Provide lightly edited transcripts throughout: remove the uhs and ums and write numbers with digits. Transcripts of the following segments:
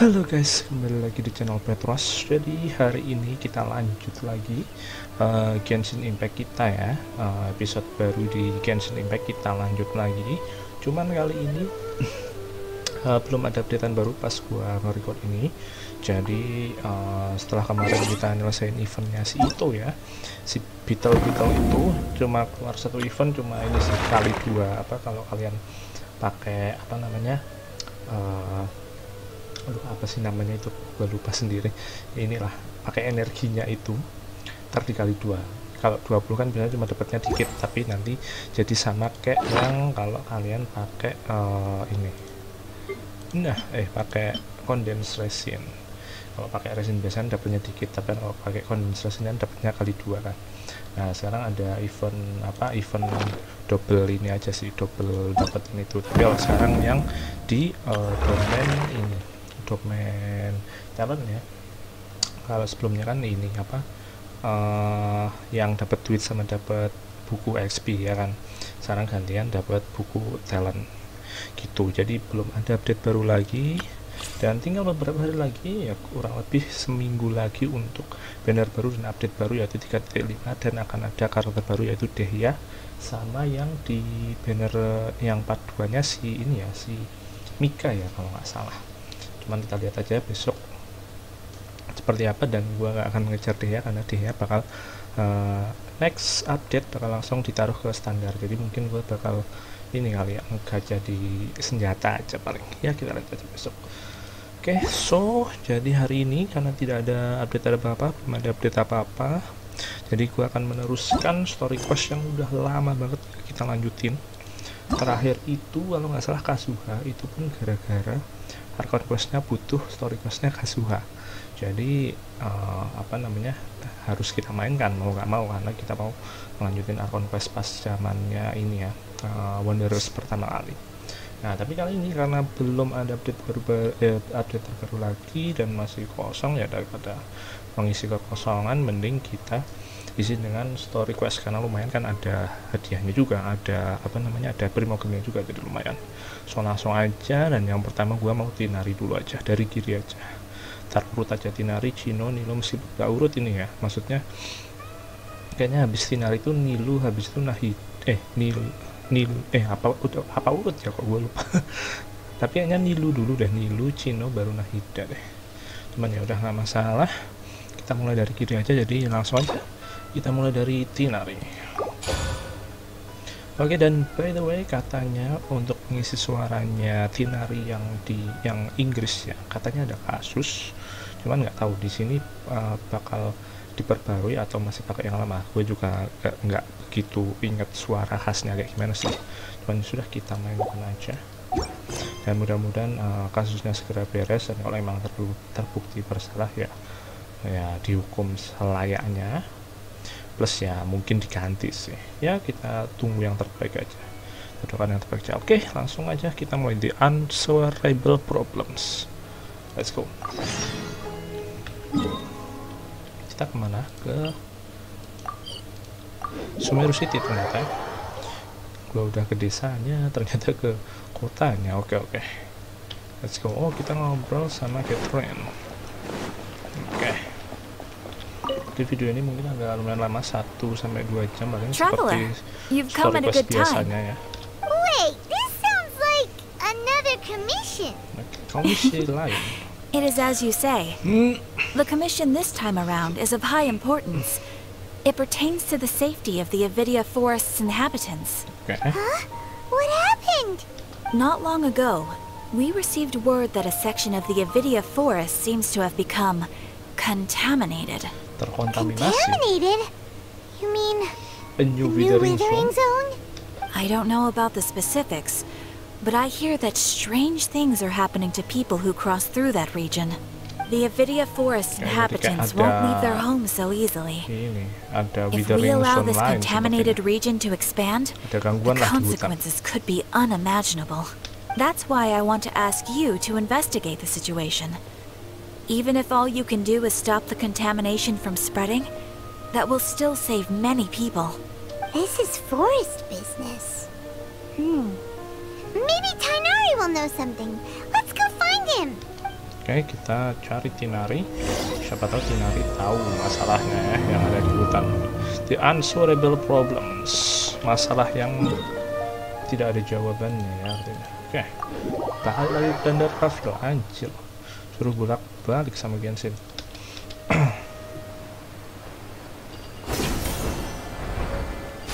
Halo guys, kembali lagi di channel BadRush. Jadi hari ini kita lanjut lagi Genshin Impact kita ya. Episode baru di Genshin Impact kita lanjut lagi. Cuman kali ini belum ada updatean baru pas gua nge-record ini. Jadi setelah kemarin kita nyelesain eventnya si itu ya, si Beetle itu cuma keluar satu event, cuma ini sih kali dua. Kalau kalian pakai aduh apa sih namanya itu, gue lupa sendiri. Inilah pakai energinya itu ntar dikali dua. Kalau 20 kan biasanya cuma dapatnya dikit, tapi nanti jadi sama kayak yang kalau kalian pakai pakai condensed resin. Kalau pakai resin biasanya dapatnya dikit, tapi kalau pakai condensed resin kan dapatnya kali dua kan. Nah sekarang ada event double ini aja sih, double dapetin itu. Tapi kalau sekarang yang di domain talent ya. Kalau sebelumnya kan ini yang dapat duit sama dapat buku XP ya kan. Sekarang gantian dapat buku talent gitu. Jadi belum ada update baru lagi, dan tinggal beberapa hari lagi ya, kurang lebih seminggu lagi untuk banner baru dan update baru yaitu 3.5, dan akan ada karakter baru yaitu Dehya, sama yang di banner yang part 2 nya si ini ya, si Mika ya kalau nggak salah. Cuman kita lihat aja besok seperti apa, dan gua nggak akan mengejar Dehya karena Dehya bakal next update bakal langsung ditaruh ke standar. Jadi mungkin gua bakal ini kali ya, ngegacha di senjata aja paling ya, kita lihat aja besok. Oke, so jadi hari ini karena tidak ada update belum ada update apa-apa, jadi gua akan meneruskan story quest yang udah lama banget kita lanjutin. Terakhir itu kalau nggak salah Kazuha, itu pun gara-gara hardcore questnya butuh story questnya Kazuha. Jadi harus kita mainkan mau nggak mau, karena kita mau melanjutin hardcore quest pas zamannya ini ya, Wanderers pertama kali. Nah tapi kali ini karena belum ada update terbaru lagi dan masih kosong ya, daripada mengisi kekosongan mending kita isi dengan story quest, karena lumayan kan ada hadiahnya juga, ada ada primogennya juga, jadi lumayan. So langsung aja, dan yang pertama gua mau Tighnari dulu aja, dari kiri aja, tar urut aja Tighnari, Cino, Nilo, meskipun gak urut ini ya, maksudnya kayaknya habis Tighnari itu Nilu, habis itu apa urut ya, kok gua lupa. Tapi kayaknya Nilu dulu deh, Nilu, Cino, baru Nahida deh. Cuman ya udah nggak masalah, kita mulai dari kiri aja, jadi langsung aja kita mulai dari Tighnari. Oke, dan by the way katanya untuk mengisi suaranya Tighnari yang Inggris ya, katanya ada kasus, cuman nggak tahu di sini bakal diperbarui atau masih pakai yang lama. Gue juga nggak begitu ingat suara khasnya kayak gimana sih, cuman sudah kita mainkan aja, dan mudah-mudahan kasusnya segera beres, dan kalau emang terbukti bersalah ya dihukum selayaknya, plus ya mungkin diganti sih ya, kita tunggu yang terbaik aja, doakan yang terbaik aja. Oke, langsung aja kita mulai di Unanswerable Problems. Let's go. Kita kemana? Ke Sumeru City ternyata. Gua udah ke desanya, ternyata ke kotanya. Oke, let's go. Oh, kita ngobrol sama Catherine. Oke. Di video ini mungkin agak lumayan lama, 1-2 jam paling, seperti story quest biasanya ya. Wait, this sounds like another commission. Komisi lain. It is as you say. The commission this time around is of high importance. It pertains to the safety of the Avidia Forest's inhabitants. Okay. Huh? What happened? Not long ago, we received word that a section of the Avidia Forest seems to have become contaminated. Contaminated? You mean a new withering zone? I don't know about the specifics, but I hear that strange things are happening to people who cross through that region. The Avidia Forest inhabitants won't leave their homes so easily. If we allow this contaminated region to expand, the consequences could be unimaginable. That's why I want to ask you to investigate the situation. Even if all you can do is stop the contamination from spreading, that will still save many people. This is forest business. Maybe Tighnari will know something. Let's go find him. Oke, kita cari Tighnari. Siapa tahu Tighnari tahu masalahnya ya yang ada di hutan. The Unanswerable Problems, masalah yang tidak ada jawabannya ya artinya. Oke, tahan lagi BadRush loh, anjir. Suruh bolak-balik sama Genshin.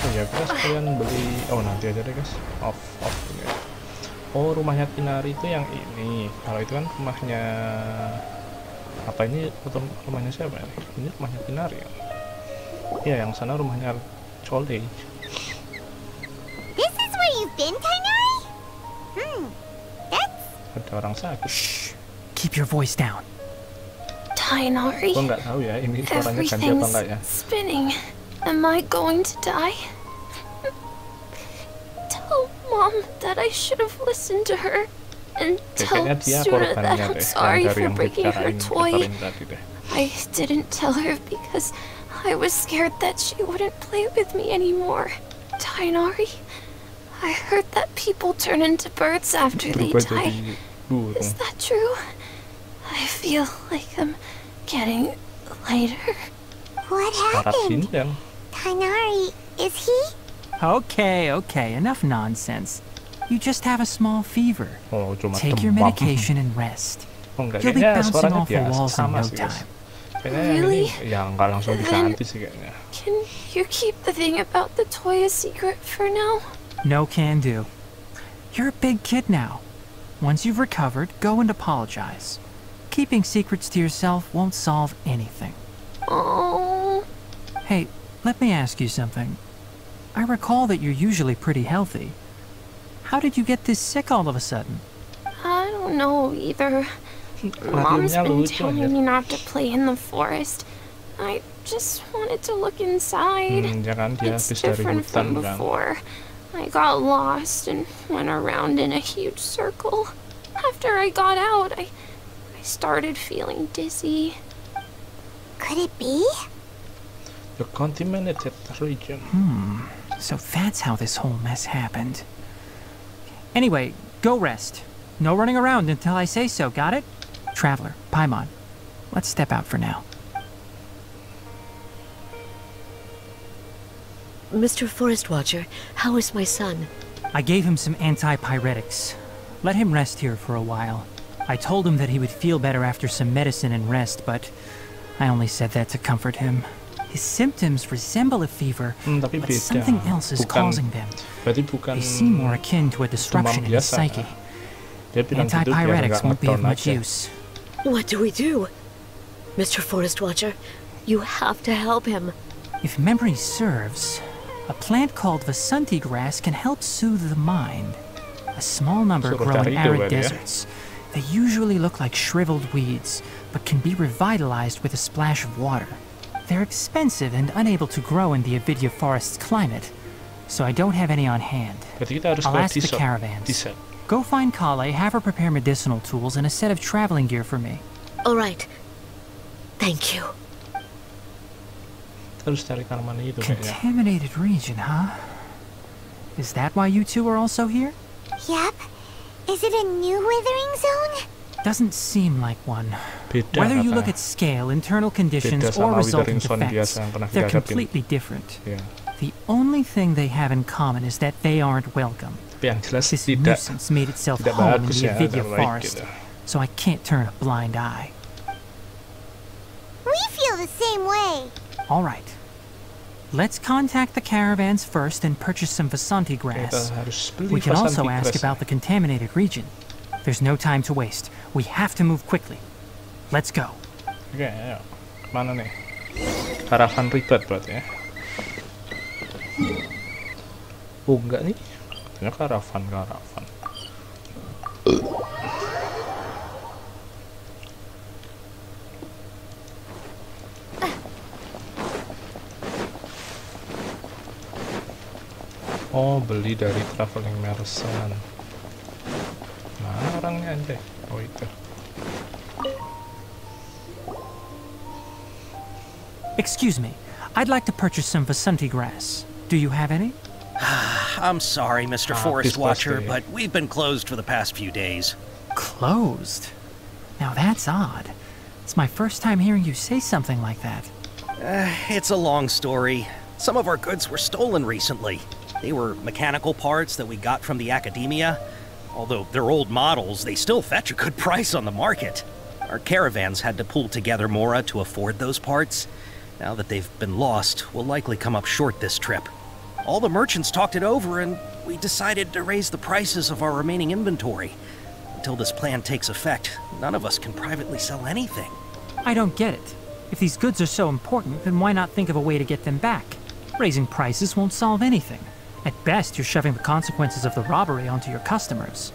Oh ya guys, kalian beli, oh nanti aja deh guys, off ya. Oh, rumahnya Tighnari itu yang ini. Kalau itu kan rumahnya apa ini? Rumahnya siapa ini? Ini rumahnya Tighnari ya. Ya, yang sana rumahnya Chole. This is where you've been, Tighnari? That's... Ada orang sakit. Shh. Keep your voice down. Tighnari. Gua nggak tahu ya, ini suaranya ganti apa enggak ya? Spinning. Am I going to die? Tell Mom that I should have listened to her. And tell Sura that I'm sorry for breaking her toy. I didn't tell her because I was scared that she wouldn't play with me anymore. Tighnari, I heard that people turn into birds after they die. Is that true? I feel like I'm getting lighter. What happened? Tighnari, is he? Okay, enough nonsense. You just have a small fever. Oh, take your medication and rest. You'll be bouncing off the walls in no time. Really? Ya, nggak langsung diganti sih kayaknya. Can you keep the thing about the toy a secret for now? No can do. You're a big kid now. Once you've recovered, go and apologize. Keeping secrets to yourself won't solve anything. Oh. Hey, let me ask you something. I recall that you're usually pretty healthy. How did you get this sick all of a sudden? I don't know either. Mom's been telling me not to play in the forest. I just wanted to look inside. It's different from before. I got lost and went around in a huge circle. After I got out, I started feeling dizzy. Could it be? The contaminated region. So that's how this whole mess happened. Anyway, go rest. No running around until I say so, got it? Traveler, Paimon, let's step out for now. Mr. Forest Watcher, how is my son? I gave him some antipyretics. Let him rest here for a while. I told him that he would feel better after some medicine and rest, but I only said that to comfort him. His symptoms resemble a fever, but something else is causing them. They seem more akin to a disruption in his psyche. Antipyretics won't be of much use. What do we do? Mr. Forest Watcher, you have to help him. If memory serves, a plant called Vasanti grass can help soothe the mind. A small number grow in arid deserts. They usually look like shriveled weeds, but can be revitalized with a splash of water. They're expensive and unable to grow in the Avidya forest's climate, so I don't have any on hand. I'll ask the caravans. Go find Kale, have her prepare medicinal tools and a set of traveling gear for me. All right. Thank you. Contaminated region, huh? Is that why you two are also here? Yep. Is it a new withering zone? Doesn't seem like one. Whether you look at scale, internal conditions, or resultant effects, they're completely different. The only thing they have in common is that they aren't welcome. This nuisance made itself home in the Avidya forest, so I can't turn a blind eye. We feel the same way. All right. Let's contact the caravans first and purchase some Vasanti grass. We can also ask about the contaminated region. There's no time to waste. We have to move quickly. Let's go. Oke, ayo. Mana nih? Caravan ribet berarti ya. Oh, enggak nih. Ini caravan. Oh, beli dari traveling merchant. Mana orangnya anjay? Oh, itu. Excuse me. I'd like to purchase some Vasanti grass. Do you have any? I'm sorry, Mr. Forest Watcher, but we've been closed for the past few days. Closed? Now that's odd. It's my first time hearing you say something like that. It's a long story. Some of our goods were stolen recently. They were mechanical parts that we got from the academia. Although they're old models, they still fetch a good price on the market. Our caravans had to pull together more to afford those parts. Now that they've been lost, we'll likely come up short this trip. All the merchants talked it over, and we decided to raise the prices of our remaining inventory. Until this plan takes effect, none of us can privately sell anything. I don't get it. If these goods are so important, then why not think of a way to get them back? Raising prices won't solve anything. At best, you're shoving the consequences of the robbery onto your customers.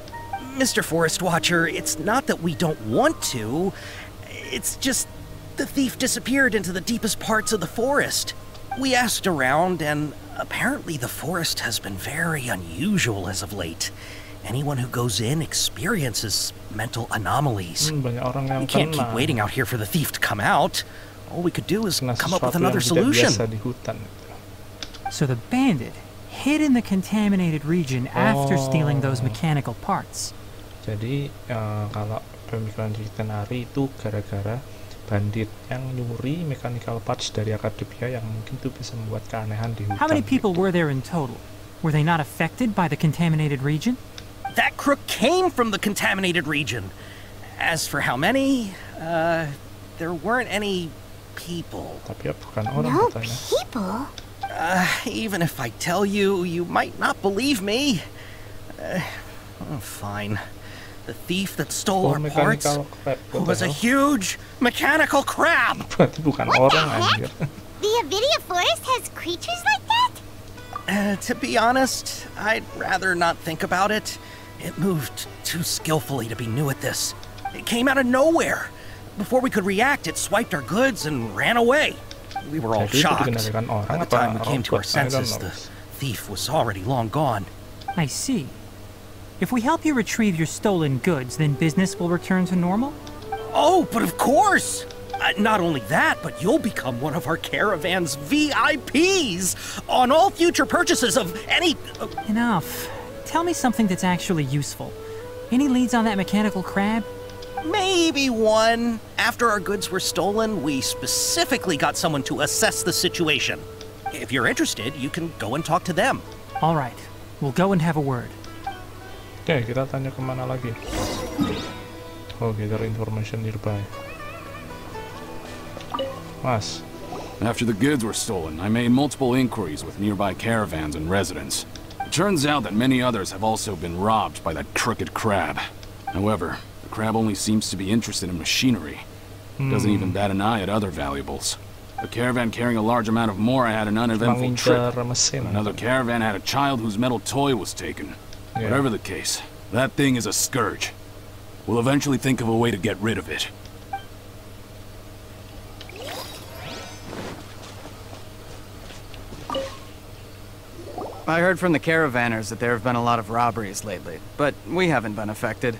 Mr. Forest Watcher, it's not that we don't want to. It's just the thief disappeared into the deepest parts of the forest. We asked around, and apparently the forest has been very unusual as of late. Anyone who goes in experiences mental anomalies. We can't keep waiting out here for the thief to come out. All we could do is come up with another solution. So the bandit hid in the contaminated region after stealing those mechanical parts. Jadi kalau pemikiran di Tighnari itu gara-gara bandit yang nyuri mechanical parts dari akademia yang mungkin itu bisa membuat keanehan di hutan. How many people were there in total? Were they not affected by the contaminated region? That crook came from the contaminated region. As for how many, there weren't any people. Tapi ya bukan orang No katanya. people? Even if I tell you, you might not believe me. Fine. The thief that stole our parts was a huge mechanical crab. Berarti bukan orang anjir. The Avidia Forest has creatures like that? To be honest, I'd rather not think about it. It moved too skillfully to be new at this. It came out of nowhere. Before we could react, it swiped our goods and ran away. We were all shocked. By the time we came to our senses, the thief was already long gone. I see. If we help you retrieve your stolen goods, then business will return to normal? Oh, but of course! Not only that, but you'll become one of our caravan's VIPs on all future purchases of any... Enough. Tell me something that's actually useful. Any leads on that mechanical crab? Maybe one. After our goods were stolen, we specifically got someone to assess the situation. If you're interested, you can go and talk to them. All right. We'll go and have a word. Oke, kita tanya kemana lagi? Oh, gather information nearby. Mas. After the goods were stolen, I made multiple inquiries with nearby caravans and residents. It turns out that many others have also been robbed by that crooked crab. However, the crab only seems to be interested in machinery. Doesn't even bat an eye at other valuables. A caravan carrying a large amount of more had an uneventful trip. Another caravan had a child whose metal toy was taken. Yeah. Whatever the case, that thing is a scourge. We'll eventually think of a way to get rid of it. I heard from the caravanners that there have been a lot of robberies lately, but we haven't been affected.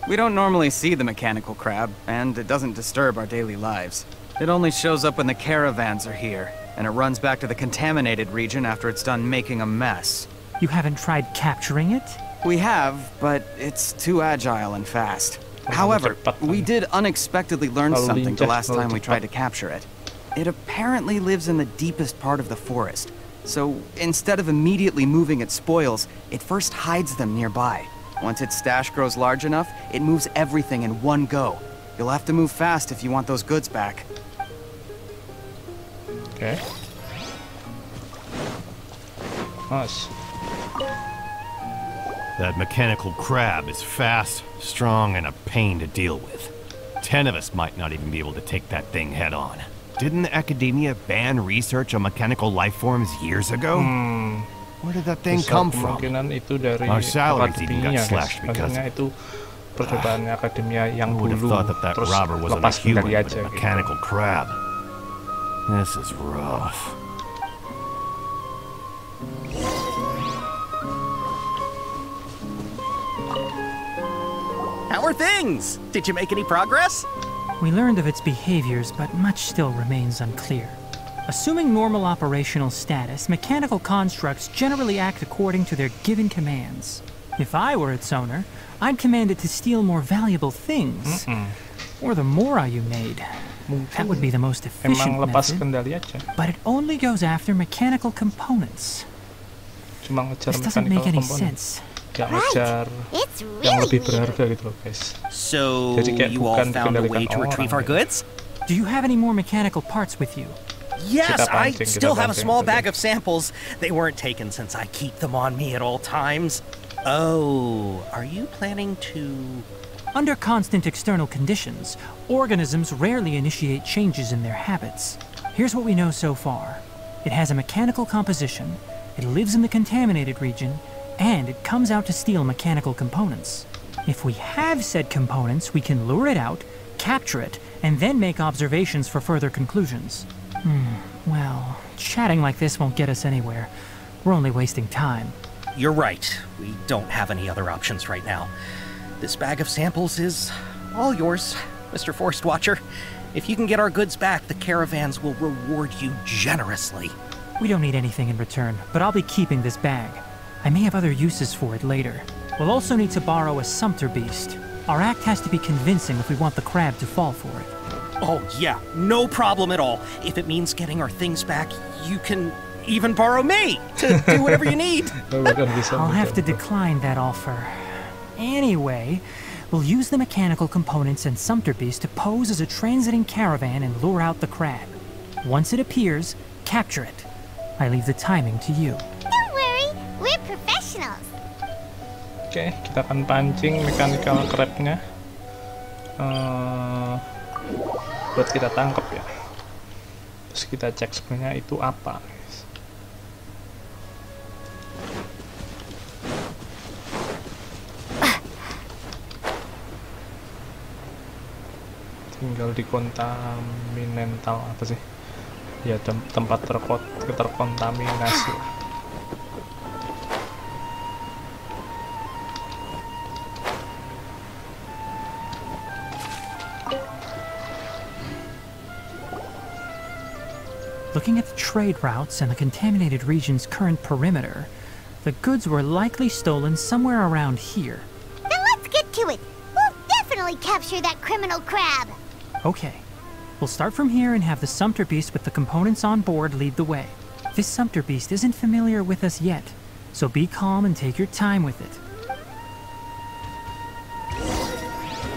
We don't normally see the mechanical crab, and it doesn't disturb our daily lives. It only shows up when the caravans are here, and it runs back to the contaminated region after it's done making a mess. You haven't tried capturing it? We have, but it's too agile and fast. However, we did unexpectedly learn something the last time we tried to capture it. It apparently lives in the deepest part of the forest. So, instead of immediately moving its spoils, it first hides them nearby. Once its stash grows large enough, it moves everything in one go. You'll have to move fast if you want those goods back. Okay. Nice. That mechanical crab is fast, strong, and a pain to deal with. 10 of us might not even be able to take that thing head on. Didn't the academia ban research on mechanical life forms years ago? Where did that thing come from? Our salaries even got slashed because of it. Who would have thought that that robber wasn't a human, but a mechanical crab? This is rough. How are things? Did you make any progress? We learned of its behaviors, but much still remains unclear. Assuming normal operational status, mechanical constructs generally act according to their given commands. If I were its owner, I'd command it to steal more valuable things. Or the mora you made. That would be the most efficient method. But it only goes after mechanical components. This doesn't make any sense. Right. It's really weird. So, you all found a way to retrieve our goods? Do you have any more mechanical parts with you? Yes, I still have a small bag of samples. They weren't taken since I keep them on me at all times. Oh, are you planning to... Under constant external conditions, organisms rarely initiate changes in their habits. Here's what we know so far. It has a mechanical composition, it lives in the contaminated region, and it comes out to steal mechanical components. If we have said components, we can lure it out, capture it, and then make observations for further conclusions. Well, chatting like this won't get us anywhere. We're only wasting time. You're right. We don't have any other options right now. This bag of samples is all yours, Mr. Forest Watcher. If you can get our goods back, the caravans will reward you generously. We don't need anything in return, but I'll be keeping this bag. I may have other uses for it later. We'll also need to borrow a sumpter beast. Our act has to be convincing if we want the crab to fall for it. Oh yeah, no problem at all. If it means getting our things back, you can even borrow me to do whatever you need. I'll have to decline that offer. Anyway, we'll use the mechanical components and sumpter beast to pose as a transiting caravan and lure out the crab. Once it appears, capture it. I leave the timing to you. Don't worry, we're professionals. Oke, kita akan pancing mechanical crab-nya buat kita tangkap ya. Terus kita cek sebenarnya itu apa. Tinggal dikontaminental apa sih ya, tempat terkontaminasi. Looking at the trade routes and the contaminated region's current perimeter, the goods were likely stolen somewhere around here. Then let's get to it. We'll definitely capture that criminal crab. Okay, we'll start from here and have the sumpter beast with the components on board lead the way. This sumpter beast isn't familiar with us yet, so be calm and take your time with it.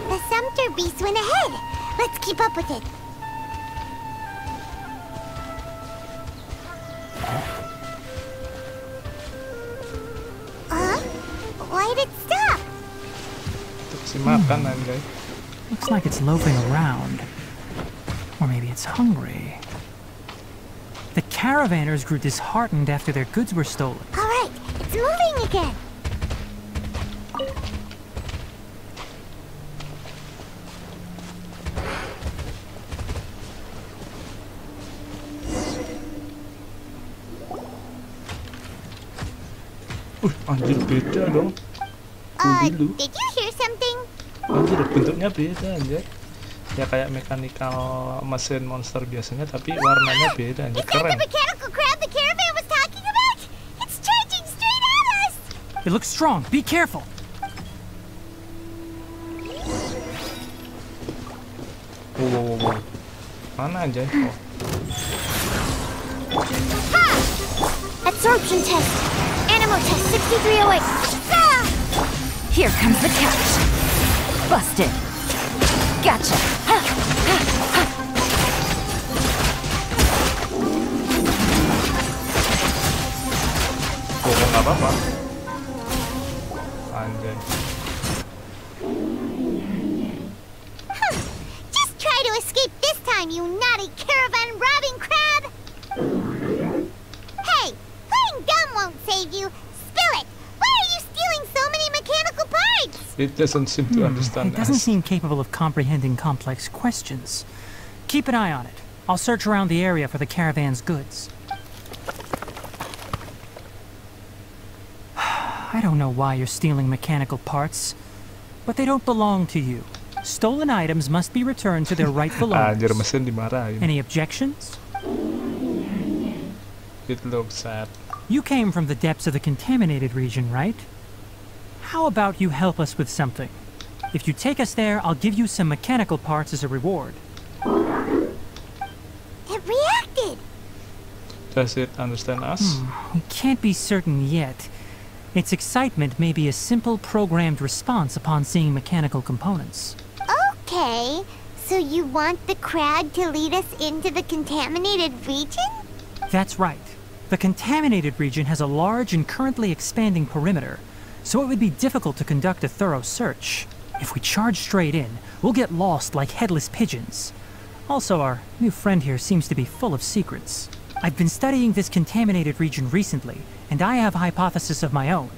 The sumpter beast went ahead. Let's keep up with it. Why did it stop? Looks like it's loafing around. Or maybe it's hungry. The caravanners grew disheartened after their goods were stolen. All right, it's moving again. Anjir, beda dong. Did you hear something? Anjir, bentuknya beda anjir. Ya kayak mechanical mesin monster biasanya, tapi warnanya beda anjir. Keren. Is that the mechanical crab the caravan was talking about? It's charging straight at us! It looks strong. Be careful. Wow. Mana anjir? Oh. Ha! Absorption test. Animal test 6308. Ah! Here comes the catch. Busted. Gotcha. Ha! Ha! Ha! Nggak apa-apa. Anjay. Just try to escape this time, you naughty caravan robbing crab! Hey, putting gum won't save you. Spill it. Why are you stealing so many mechanical parts? It doesn't seem to understand It doesn't seem capable of comprehending complex questions. Keep an eye on it. I'll search around the area for the caravan's goods. I don't know why you're stealing mechanical parts, but they don't belong to you. Stolen items must be returned to their rightful owners. Anjir, mesin dimarahin. Any objections? It looks sad. You came from the depths of the contaminated region, right? How about you help us with something? If you take us there, I'll give you some mechanical parts as a reward. It reacted! Does it understand us? We can't be certain yet. Its excitement may be a simple programmed response upon seeing mechanical components. Okay, so you want the crab to lead us into the contaminated region? That's right. The contaminated region has a large and currently expanding perimeter, so it would be difficult to conduct a thorough search. If we charge straight in, we'll get lost like headless pigeons. Also, our new friend here seems to be full of secrets. I've been studying this contaminated region recently, and I have a hypothesis of my own.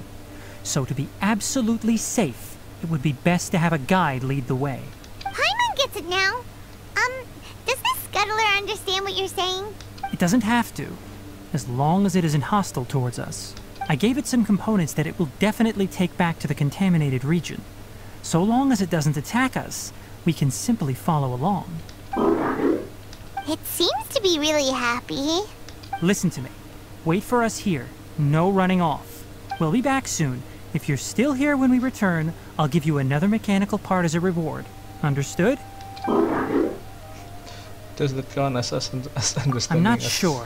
So to be absolutely safe, it would be best to have a guide lead the way. Paimon gets it now. Does this scuttler understand what you're saying? It doesn't have to, as long as it isn't hostile towards us. I gave it some components that it will definitely take back to the contaminated region. So long as it doesn't attack us, we can simply follow along. It seems to be really happy. Listen to me. Wait for us here. No running off. We'll be back soon. If you're still here when we return, I'll give you another mechanical part as a reward. Understood? Does that count as understanding? I'm not sure,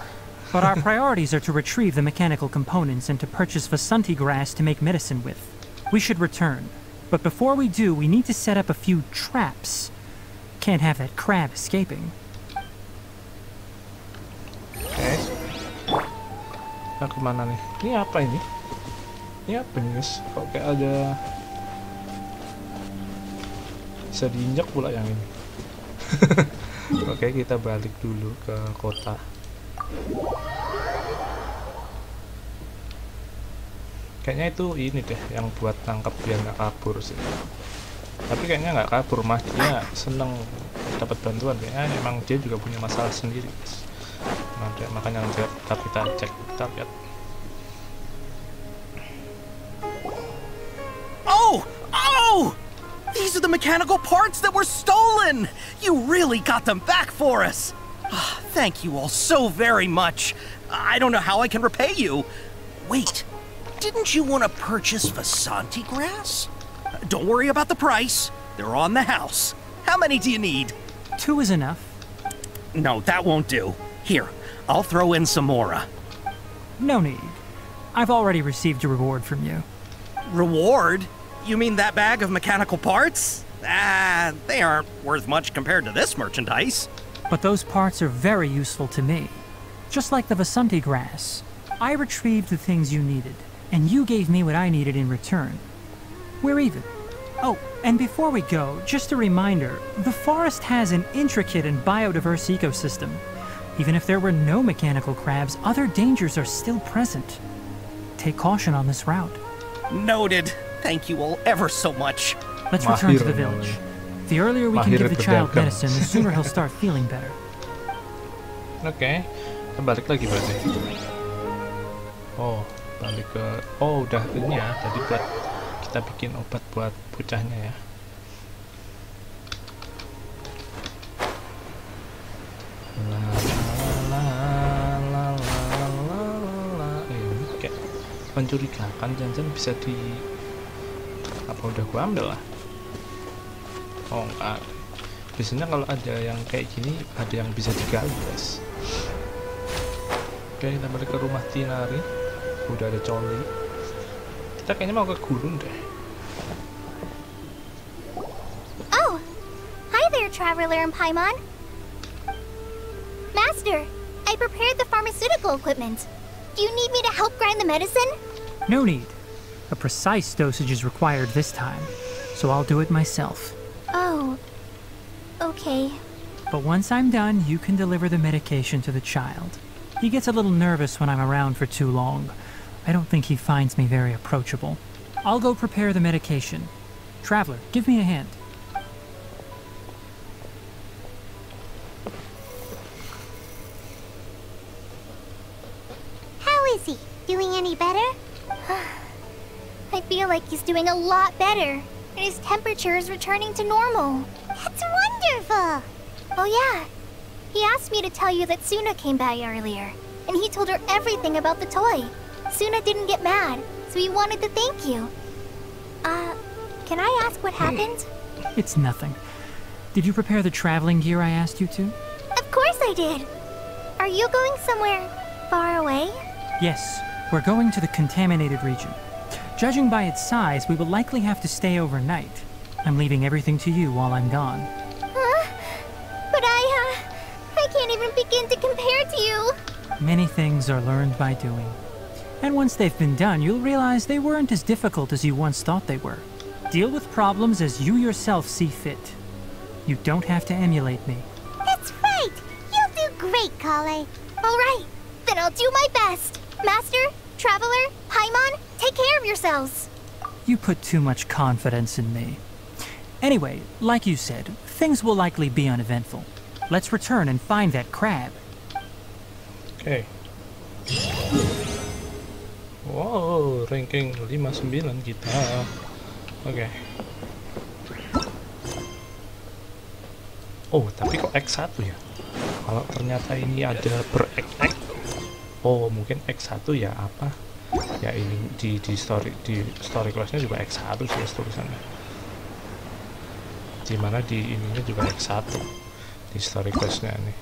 but our priorities are to retrieve the mechanical components and to purchase Vasanti grass to make medicine with. We should return, but before we do, we need to set up a few traps. Can't have that crab escaping. Oke. Nah, kemana nih? Ini apa ini? Ini apa nih, guys? Kok kayak ada... Bisa diinjak pula yang ini. Oke, kita balik dulu ke kota. Kayaknya itu ini deh, yang buat tangkap biar nggak kabur sih. Tapi kayaknya nggak kabur, mah dia seneng dapat bantuan. Kayaknya emang dia juga punya masalah sendiri, guys. Makanya kita cek, kita lihat. Oh! These are the mechanical parts that were stolen! You really got them back for us! Thank you all so very much. I don't know how I can repay you. Wait, didn't you want to purchase Vasanti grass? Don't worry about the price. They're on the house. How many do you need? 2 is enough. No, that won't do. Here, I'll throw in some more. No need. I've already received a reward from you. Reward? You mean that bag of mechanical parts? They aren't worth much compared to this merchandise. But those parts are very useful to me. Just like the Vasanti grass. I retrieved the things you needed, and you gave me what I needed in return. We're even. Oh, and before we go, just a reminder, the forest has an intricate and biodiverse ecosystem. Even if there were no mechanical crabs, other dangers are still present. Take caution on this route. Noted. Thank you all ever so much. Let's return to the village. The earlier we can give the child medicine, the sooner he'll start feeling better. Oke, kita balik lagi berarti. Oh, balik ke... Oh, udah ini ya, tadi buat kita bikin obat buat bocahnya ya. Ini kayak mencurigakan, jangan bisa di... Apa udah gua ambil lah? Oh enggak. Biasanya kalau ada yang kayak gini ada yang bisa digali, guys. Oke, kita balik ke rumah Tighnari. Udah ada coli. Kita kayaknya mau ke gunung deh. Oh, hi there, Traveler and Paimon. Master, I prepared the pharmaceutical equipment. Do you need me to help grind the medicine? No need. A precise dosage is required this time, so I'll do it myself. Oh, okay. But once I'm done, you can deliver the medication to the child. He gets a little nervous when I'm around for too long. I don't think he finds me very approachable. I'll go prepare the medication. Traveler, give me a hand. How is he? Doing any better? I feel like he's doing a lot better. And his temperature is returning to normal. That's wonderful! Oh yeah. He asked me to tell you that Suna came by earlier. And he told her everything about the toy. Suna didn't get mad, so he wanted to thank you. Can I ask what happened? It's nothing. Did you prepare the traveling gear I asked you to? Of course I did. Are you going somewhere far away? Yes, we're going to the contaminated region. Judging by its size, we will likely have to stay overnight. I'm leaving everything to you while I'm gone. But I can't even begin to compare to you. Many things are learned by doing. And once they've been done, you'll realize they weren't as difficult as you once thought they were. Deal with problems as you yourself see fit. You don't have to emulate me. That's right. You'll do great, Kale. All right, then I'll do my best. Master, Traveler, Paimon, take care of yourselves. You put too much confidence in me. Anyway, like you said, things will likely be uneventful. Let's return and find that crab. Okay. Wow, ranking 59 kita. Oke. Oh, tapi kok X1 ya? Kalau ternyata ini ada ber-X. Oh, mungkin X1 ya apa? Ya ini di story class-nya juga X1 sih tulisannya. Dimana di ininya juga X1 di story class-nya nih.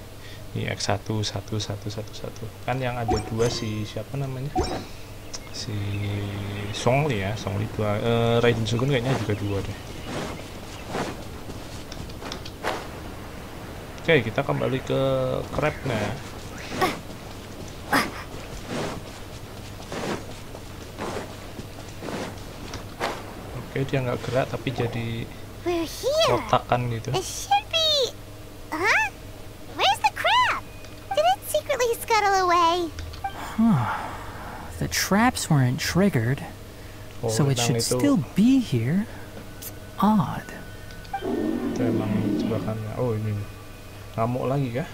Ini X1 1 1 1 1. Kan yang ada dua si siapa namanya? Si Songli ya, Songli 2. Raiden Shogun kayaknya juga 2 deh. Oke, kita kembali ke crabnya. Oke, dia nggak gerak tapi jadi kotakan gitu. It should be... Huh? Where's the crab? Did it secretly scuttle away? The traps weren't triggered, so it should still be here. Odd. Itu emang jebakannya. Oh, ini ngamuk lagi kah?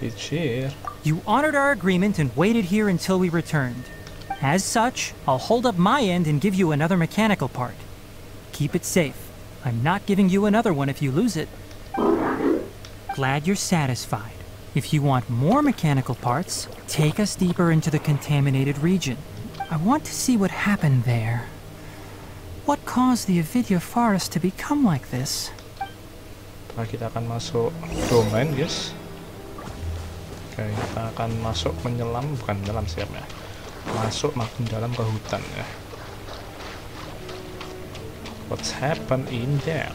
It's here. You honored our agreement and waited here until we returned. As such, I'll hold up my end and give you another mechanical part. Keep it safe. I'm not giving you another one if you lose it. Glad you're satisfied. If you want more mechanical parts, take us deeper into the contaminated region. I want to see what happened there. What caused the Avidya forest to become like this? Nah, kita akan masuk domain, guys. Oke, kita akan masuk menyelam, bukan menyelam siap ya. Masuk makin dalam ke hutan ya. What's happened in there?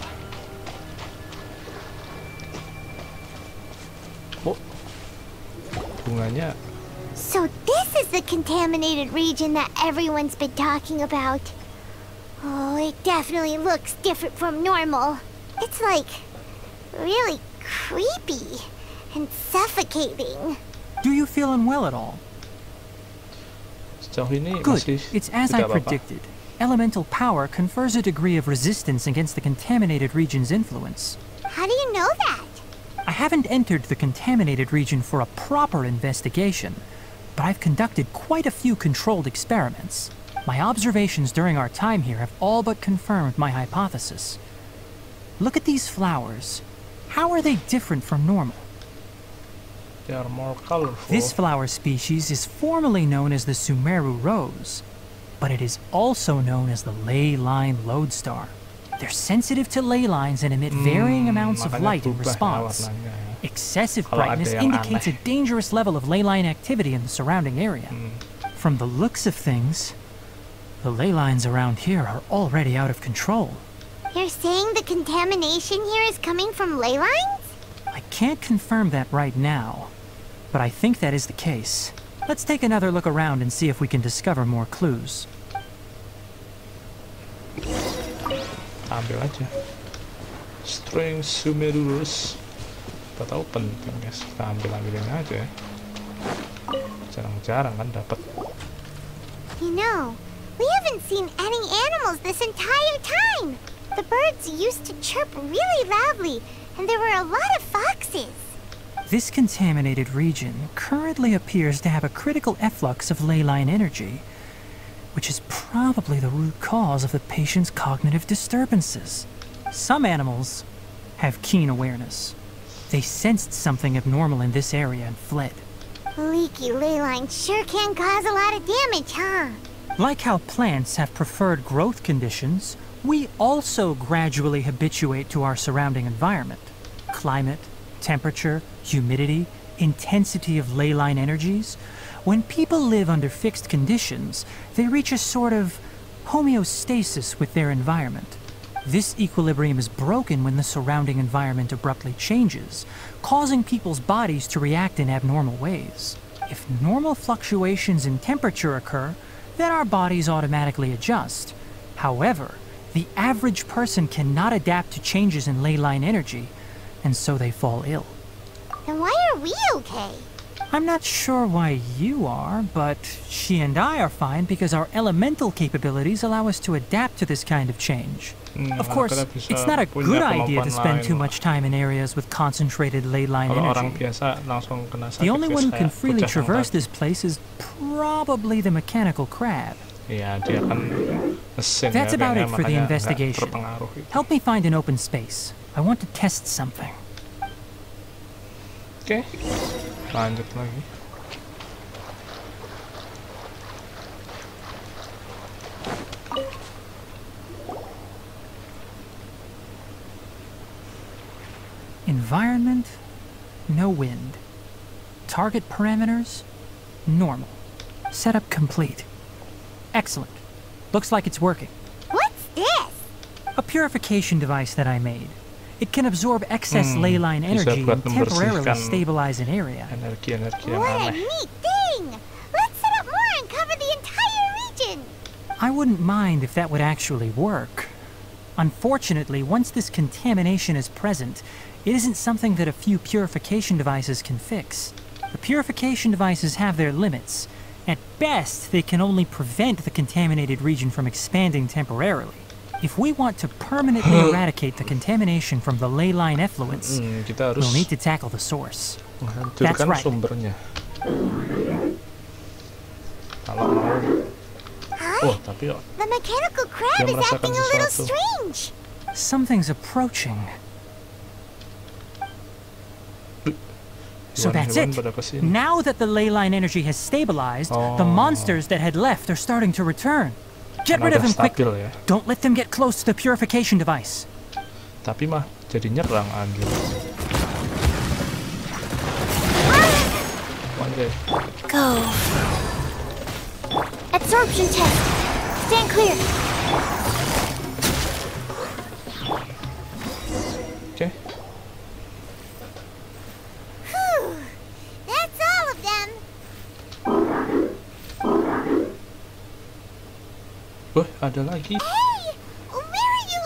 Oh, bunganya. So this is the contaminated region that everyone's been talking about. Oh, it definitely looks different from normal. It's like really creepy and suffocating. Do you feel unwell at all? Good. It's as I predicted. Elemental power confers a degree of resistance against the contaminated region's influence. How do you know that? I haven't entered the contaminated region for a proper investigation, but I've conducted quite a few controlled experiments. My observations during our time here have all but confirmed my hypothesis. Look at these flowers. How are they different from normal? They are more colorful. This flower species is formally known as the Sumeru rose, but it is also known as the ley line lodestar. They're sensitive to ley lines and emit varying amounts of light in response. Excessive brightness indicates a dangerous level of ley line activity in the surrounding area. From the looks of things, the ley lines around here are already out of control. You're saying the contamination here is coming from ley lines? I can't confirm that right now, but I think that is the case. Let's take another look around and see if we can discover more clues. Ambil aja string Sumerus. Kita tahu penting guys, kita ambilin aja. Jarang-jarang kan dapat. You know, we haven't seen any animals this entire time. The birds used to chirp really loudly, and there were a lot of foxes. This contaminated region currently appears to have a critical efflux of ley line energy, which is probably the root cause of the patient's cognitive disturbances. Some animals have keen awareness. They sensed something abnormal in this area and fled. Leaky ley lines sure can cause a lot of damage, huh? Like how plants have preferred growth conditions, we also gradually habituate to our surrounding environment. Climate, temperature, humidity, intensity of ley line energies. When people live under fixed conditions, they reach a sort of homeostasis with their environment. This equilibrium is broken when the surrounding environment abruptly changes, causing people's bodies to react in abnormal ways. If normal fluctuations in temperature occur, then our bodies automatically adjust. However, the average person cannot adapt to changes in ley line energy, and so they fall ill. Then why are we okay? I'm not sure why you are, but she and I are fine because our elemental capabilities allow us to adapt to this kind of change. Of course, it's not a good idea to spend too much time in areas with concentrated ley line energy. The only one who can freely traverse this place is probably the mechanical crab. That's about it for the investigation. Help me find an open space. I want to test something. Oke, lanjut lagi. Environment, no wind. Target parameters, normal. Setup complete. Excellent. Looks like it's working. What's this? A purification device that I made. It can absorb excess ley line energy and temporarily stabilize an area. What a neat thing! Let's set up more and cover the entire region! I wouldn't mind if that would actually work. Unfortunately, once this contamination is present, it isn't something that a few purification devices can fix. The purification devices have their limits. At best, they can only prevent the contaminated region from expanding temporarily. If we want to permanently eradicate the contamination from the ley line effluents, we'll need to tackle the source. That's right. Sumbernya. The mechanical crab is acting a little strange. Something's approaching. So that's it. Now that the ley line energy has stabilized, the monsters that had left are starting to return. Get rid of them quickly. Don't let them get close to the purification device. Tapi mah jadi nyerang anjir. Go. Absorption test. Stand clear. Okay. Whew. That's all of them. Wah, ada lagi. Hey! Where are you?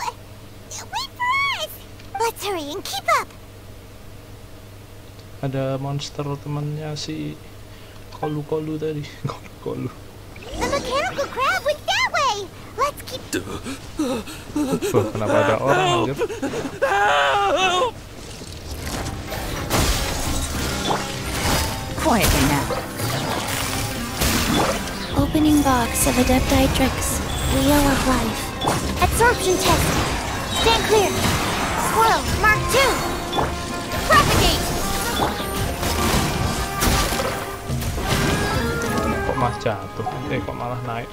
Wait for us! Let's hurry and keep up. Ada monster temannya si Kolu tadi. Kolu. The mechanical crab went that way. Let's keep. Wah, kenapa ada orang anjir? Quietly now. Opening box of Adeptitrix. Wheel of life. Absorption test. Stand clear. Swirl. Mark 2. Propagate. Kok malah jatuh? Kok malah naik?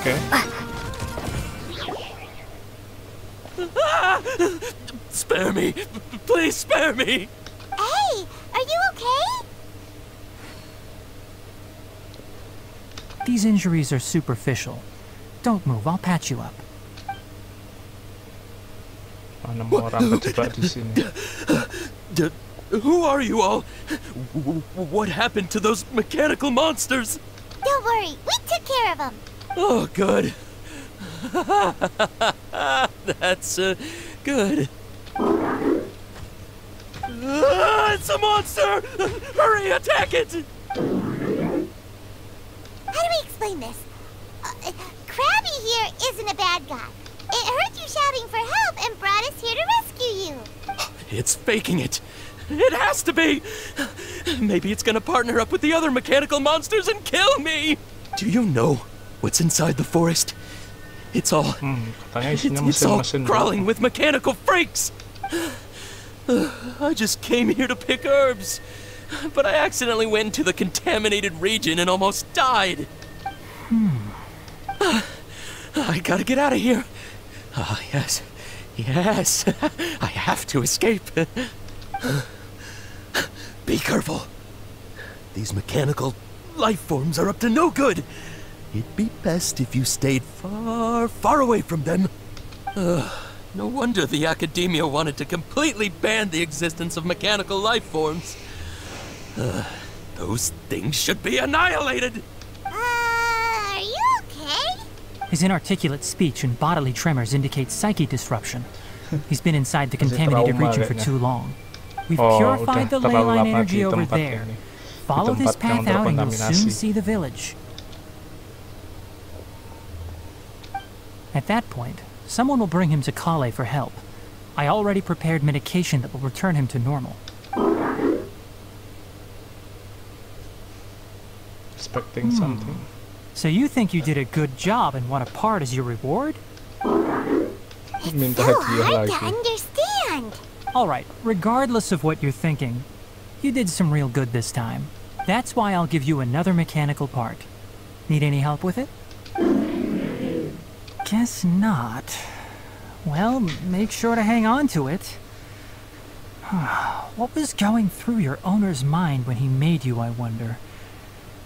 Oke. Spare me! Please spare me! Hey, are you okay? These injuries are superficial. Don't move, I'll patch you up. Orang kejebak di sini. Who are you all? What happened to those mechanical monsters? Don't worry, we took care of them. Oh, good. That's good. It's a monster! Hurry, attack it! How do we explain this? Krabby here isn't a bad guy. It heard you shouting for help and brought us here to rescue you. It's faking it. It has to be. Maybe it's gonna partner up with the other mechanical monsters and kill me. Do you know what's inside the forest? It's all... it's all crawling with mechanical freaks. I just came here to pick herbs, but I accidentally went into the contaminated region and almost died. I gotta get out of here. Yes. Yes. I have to escape. Be careful. These mechanical life forms are up to no good. It'd be best if you stayed far, far away from them. No wonder the Academia wanted to completely ban the existence of mechanical life forms. Those things should be annihilated! Are you okay? His inarticulate speech and bodily tremors indicate psyche disruption. He's been inside the contaminated region for too long. We've purified the ley line energy over there. Follow this path out and you'll soon see the village. At that point, someone will bring him to Kale for help. I already prepared medication that will return him to normal. Expecting something. So you think you did a good job and want a part as your reward? It's so hard to understand. Alright, regardless of what you're thinking, you did some real good this time. That's why I'll give you another mechanical part. Need any help with it? Guess not. Well, make sure to hang on to it. What was going through your owner's mind when he made you, I wonder?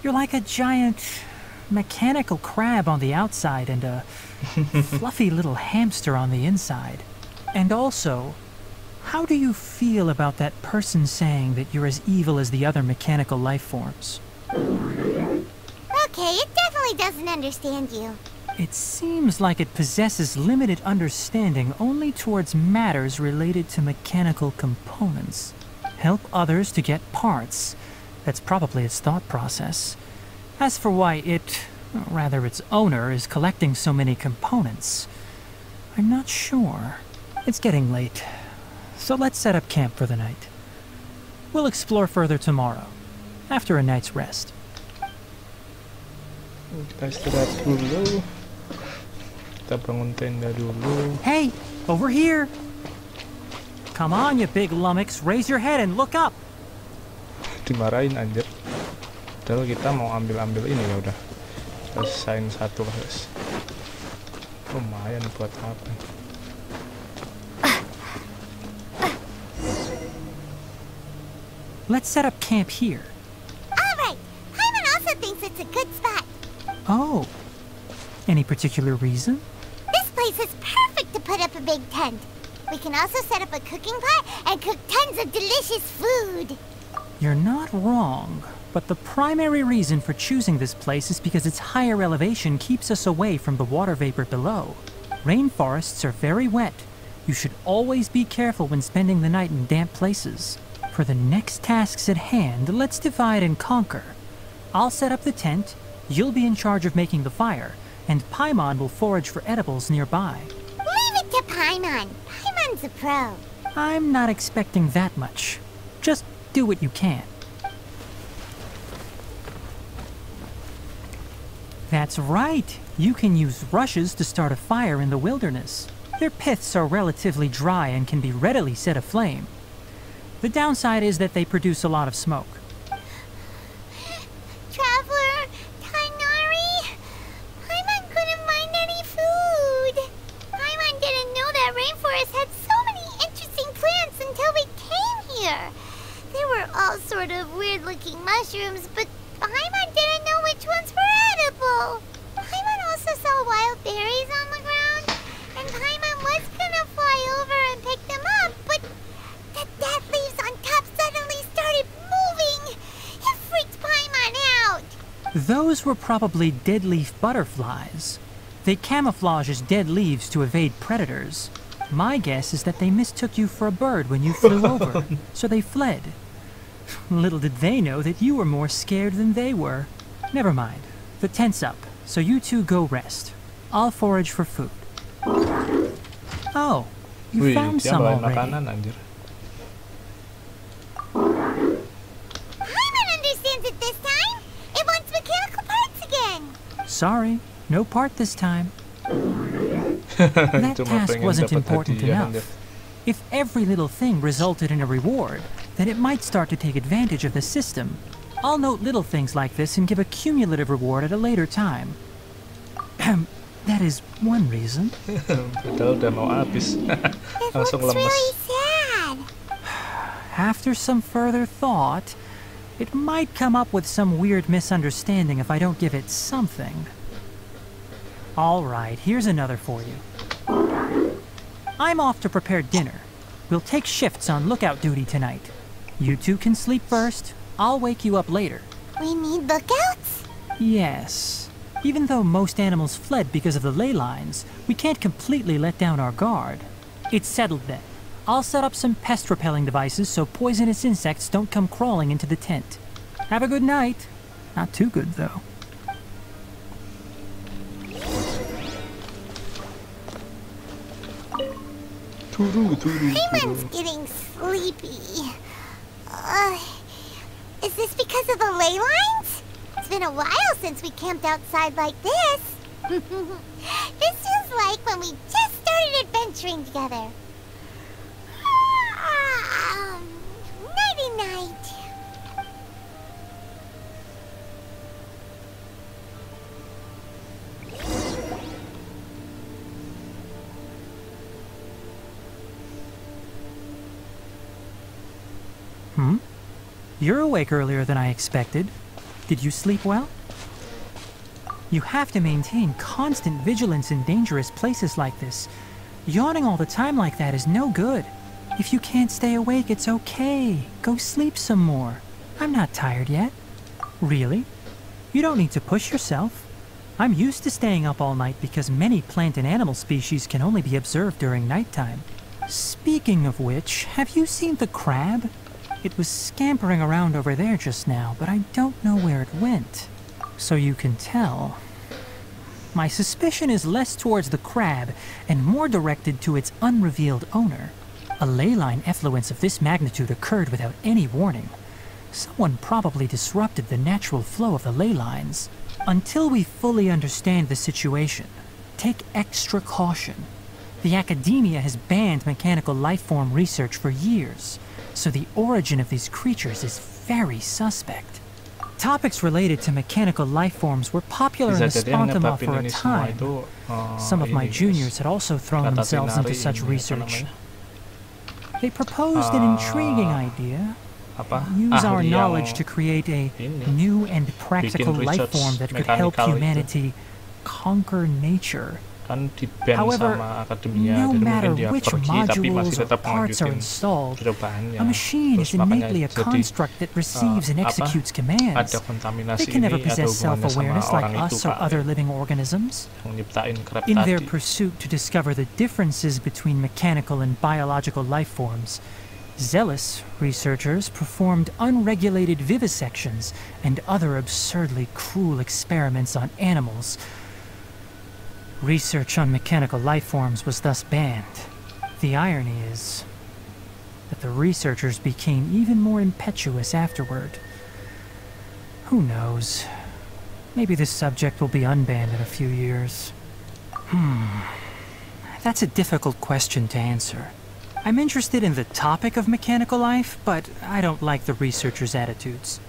You're like a giant mechanical crab on the outside and a fluffy little hamster on the inside. And also, how do you feel about that person saying that you're as evil as the other mechanical life forms? Okay, it definitely doesn't understand you. It seems like it possesses limited understanding only towards matters related to mechanical components. Help others to get parts. That's probably its thought process. As for why it, rather its owner, is collecting so many components, I'm not sure. It's getting late, so let's set up camp for the night. We'll explore further tomorrow, after a night's rest. Kita istirahat dulu. Kita bangun tenda dulu. Hey, over here! Come on, you big lummox, raise your head and look up! Dimarahin anjir. Padahal kita mau ambil ini ya udah. Selesain satu lah guys. Lumayan buat apa? Let's set up camp here. Alright, Hyman also thinks it's a good spot. Oh, any particular reason? This place is perfect to put up a big tent. We can also set up a cooking pot and cook tons of delicious food. You're not wrong, but the primary reason for choosing this place is because its higher elevation keeps us away from the water vapor below. Rainforests are very wet. You should always be careful when spending the night in damp places. For the next tasks at hand, let's divide and conquer. I'll set up the tent, you'll be in charge of making the fire, and Paimon will forage for edibles nearby. Leave it to Paimon. Paimon's a pro. I'm not expecting that much. Just do what you can. That's right. You can use rushes to start a fire in the wilderness. Their piths are relatively dry and can be readily set aflame. The downside is that they produce a lot of smoke. Traveler, Tighnari, Paimon couldn't find any food. Paimon didn't know that rainforest had so many interesting plants until we came here. They were all sort of weird-looking mushrooms, but Paimon didn't know which ones were edible. Paimon also saw wild berries on the ground, and Paimon was gonna fly over and pick them up, but the dead leaves on top suddenly started moving. It freaked Paimon out. Those were probably dead leaf butterflies. They camouflage as dead leaves to evade predators. My guess is that they mistook you for a bird when you flew over, so they fled. Little did they know that you were more scared than they were. Never mind. The tent's up, so you two go rest. I'll forage for food. Oh, you found some already. Paimon understands it this time. It wants mechanical parts again. Sorry, no part this time. That task wasn't important enough. If every little thing resulted in a reward, then it might start to take advantage of the system. I'll note little things like this and give a cumulative reward at a later time. That is one reason. Padahal udah mau habis. Langsung lemes. Really sad. After some further thought, it might come up with some weird misunderstanding if I don't give it something. Alright, here's another for you. I'm off to prepare dinner. We'll take shifts on lookout duty tonight. You two can sleep first. I'll wake you up later. We need lookouts? Yes. Even though most animals fled because of the ley lines, we can't completely let down our guard. It's settled then. I'll set up some pest-repelling devices so poisonous insects don't come crawling into the tent. Have a good night. Not too good, though. Payman's getting sleepy. Is this because of the ley lines? It's been a while since we camped outside like this. This feels like when we just started adventuring together. Nighty-night. You're awake earlier than I expected. Did you sleep well? You have to maintain constant vigilance in dangerous places like this. Yawning all the time like that is no good. If you can't stay awake, it's okay. Go sleep some more. I'm not tired yet. Really? You don't need to push yourself. I'm used to staying up all night because many plant and animal species can only be observed during nighttime. Speaking of which, have you seen the crab? It was scampering around over there just now, but I don't know where it went. So you can tell. My suspicion is less towards the crab and more directed to its unrevealed owner. A ley line effluence of this magnitude occurred without any warning. Someone probably disrupted the natural flow of the ley lines. Until we fully understand the situation, take extra caution. The academia has banned mechanical lifeform research for years, so the origin of these creatures is very suspect. Topics related to mechanical lifeforms were popular in the Spontamoth for a time. Some of my juniors had also thrown themselves into such research. They proposed an intriguing idea. Use our knowledge to create a new and practical lifeform that could help humanity conquer nature. However, no matter which modules or parts are installed, a machine is innately a construct that receives and executes commands. They can never possess self-awareness like us or other living organisms. In their pursuit to discover the differences between mechanical and biological life forms, zealous researchers performed unregulated vivisections and other absurdly cruel experiments on animals. Research on mechanical lifeforms was thus banned. The irony is that the researchers became even more impetuous afterward. Who knows? Maybe this subject will be unbanned in a few years. That's a difficult question to answer. I'm interested in the topic of mechanical life, but I don't like the researchers' attitudes.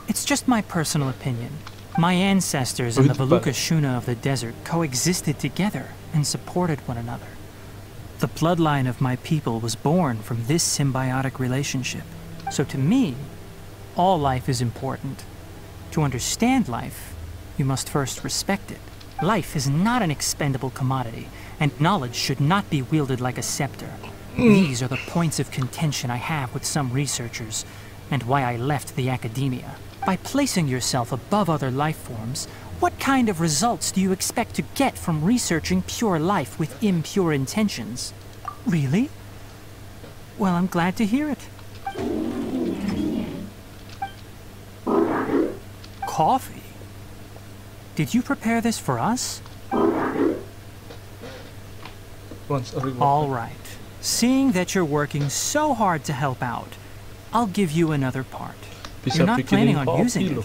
It's just my personal opinion. My ancestors and the Veluca Shuna of the desert coexisted together and supported one another. The bloodline of my people was born from this symbiotic relationship. So to me, all life is important. To understand life, you must first respect it. Life is not an expendable commodity, and knowledge should not be wielded like a scepter. These are the points of contention I have with some researchers, and why I left the academia. By placing yourself above other life forms, what kind of results do you expect to get from researching pure life with impure intentions? Really? Well, I'm glad to hear it. Coffee? Did you prepare this for us? All right. Seeing that you're working so hard to help out, I'll give you another part. You're not planning on using it.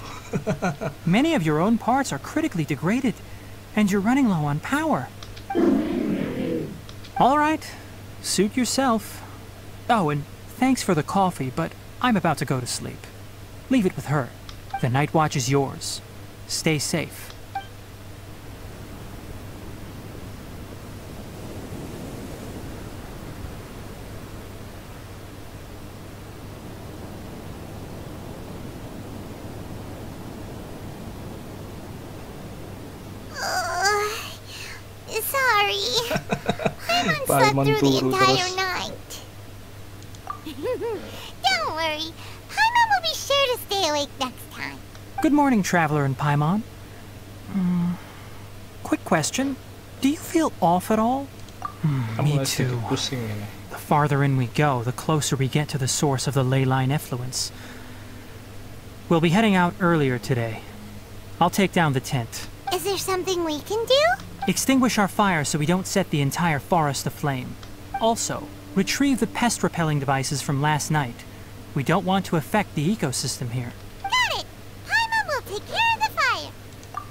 Many of your own parts are critically degraded, and you're running low on power. All right, Suit yourself. Oh, and thanks for the coffee, but I'm about to go to sleep. Leave it with her. The night watch is yours. Stay safe. Sorry. Paimon slept through the entire night. Don't worry. Paimon will be sure to stay awake next time. Good morning, Traveler and Paimon. Quick question. Do you feel off at all? Me too. The farther in we go, the closer we get to the source of the ley line effluence. We'll be heading out earlier today. I'll take down the tent. Is there something we can do? Extinguish our fire so we don't set the entire forest aflame. Also, retrieve the pest-repelling devices from last night. We don't want to affect the ecosystem here. Got it! Paimon will take care of the fire.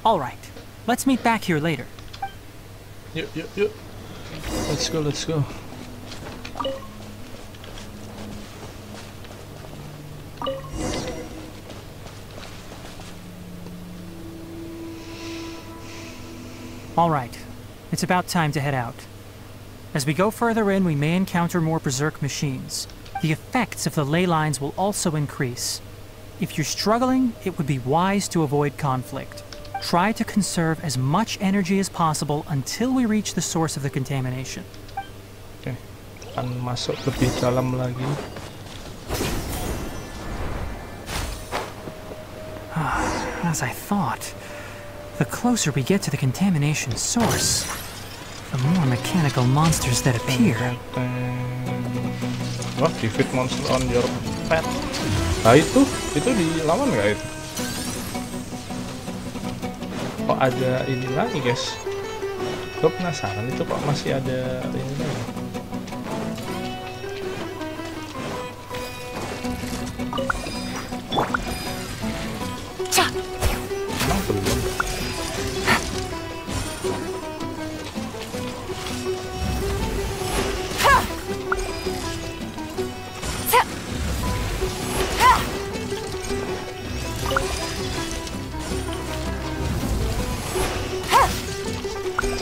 All right. Let's meet back here later. Yuk. Let's go. All right. It's about time to head out. As we go further in, we may encounter more berserk machines. The effects of the ley lines will also increase. If you're struggling, it would be wise to avoid conflict. Try to conserve as much energy as possible until we reach the source of the contamination. Oke, akan masuk lebih dalam lagi. As I thought, the closer we get to the contamination source, the more mechanical monsters that appear. Wah, defeat monster on your pet. Nah itu dilawan nggak itu? Kok ada ini lagi guys? Gue penasaran itu kok masih ada ini lagi. Emang belum?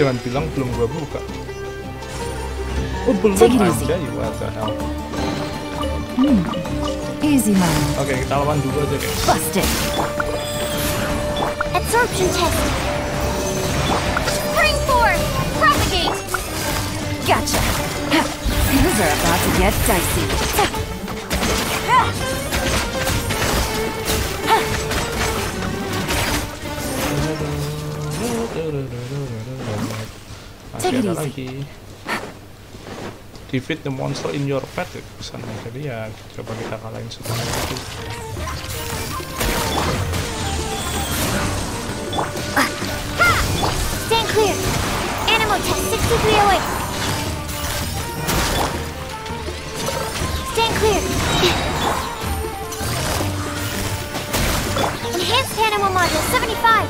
Jangan bilang belum gua buka. Oh belum ada ya, what the hell. Easy man. Oke, kita lawan dulu aja guys. Busted. Absorption test. Spring force. Propagate. Gotcha. Things are about to get dicey. Masih ada lagi. Defeat the monster in your path ya, pesannya. Jadi ya coba kita kalahin semuanya itu. Stand clear. Animal test 6308. Stand clear. Enhanced animal module 75.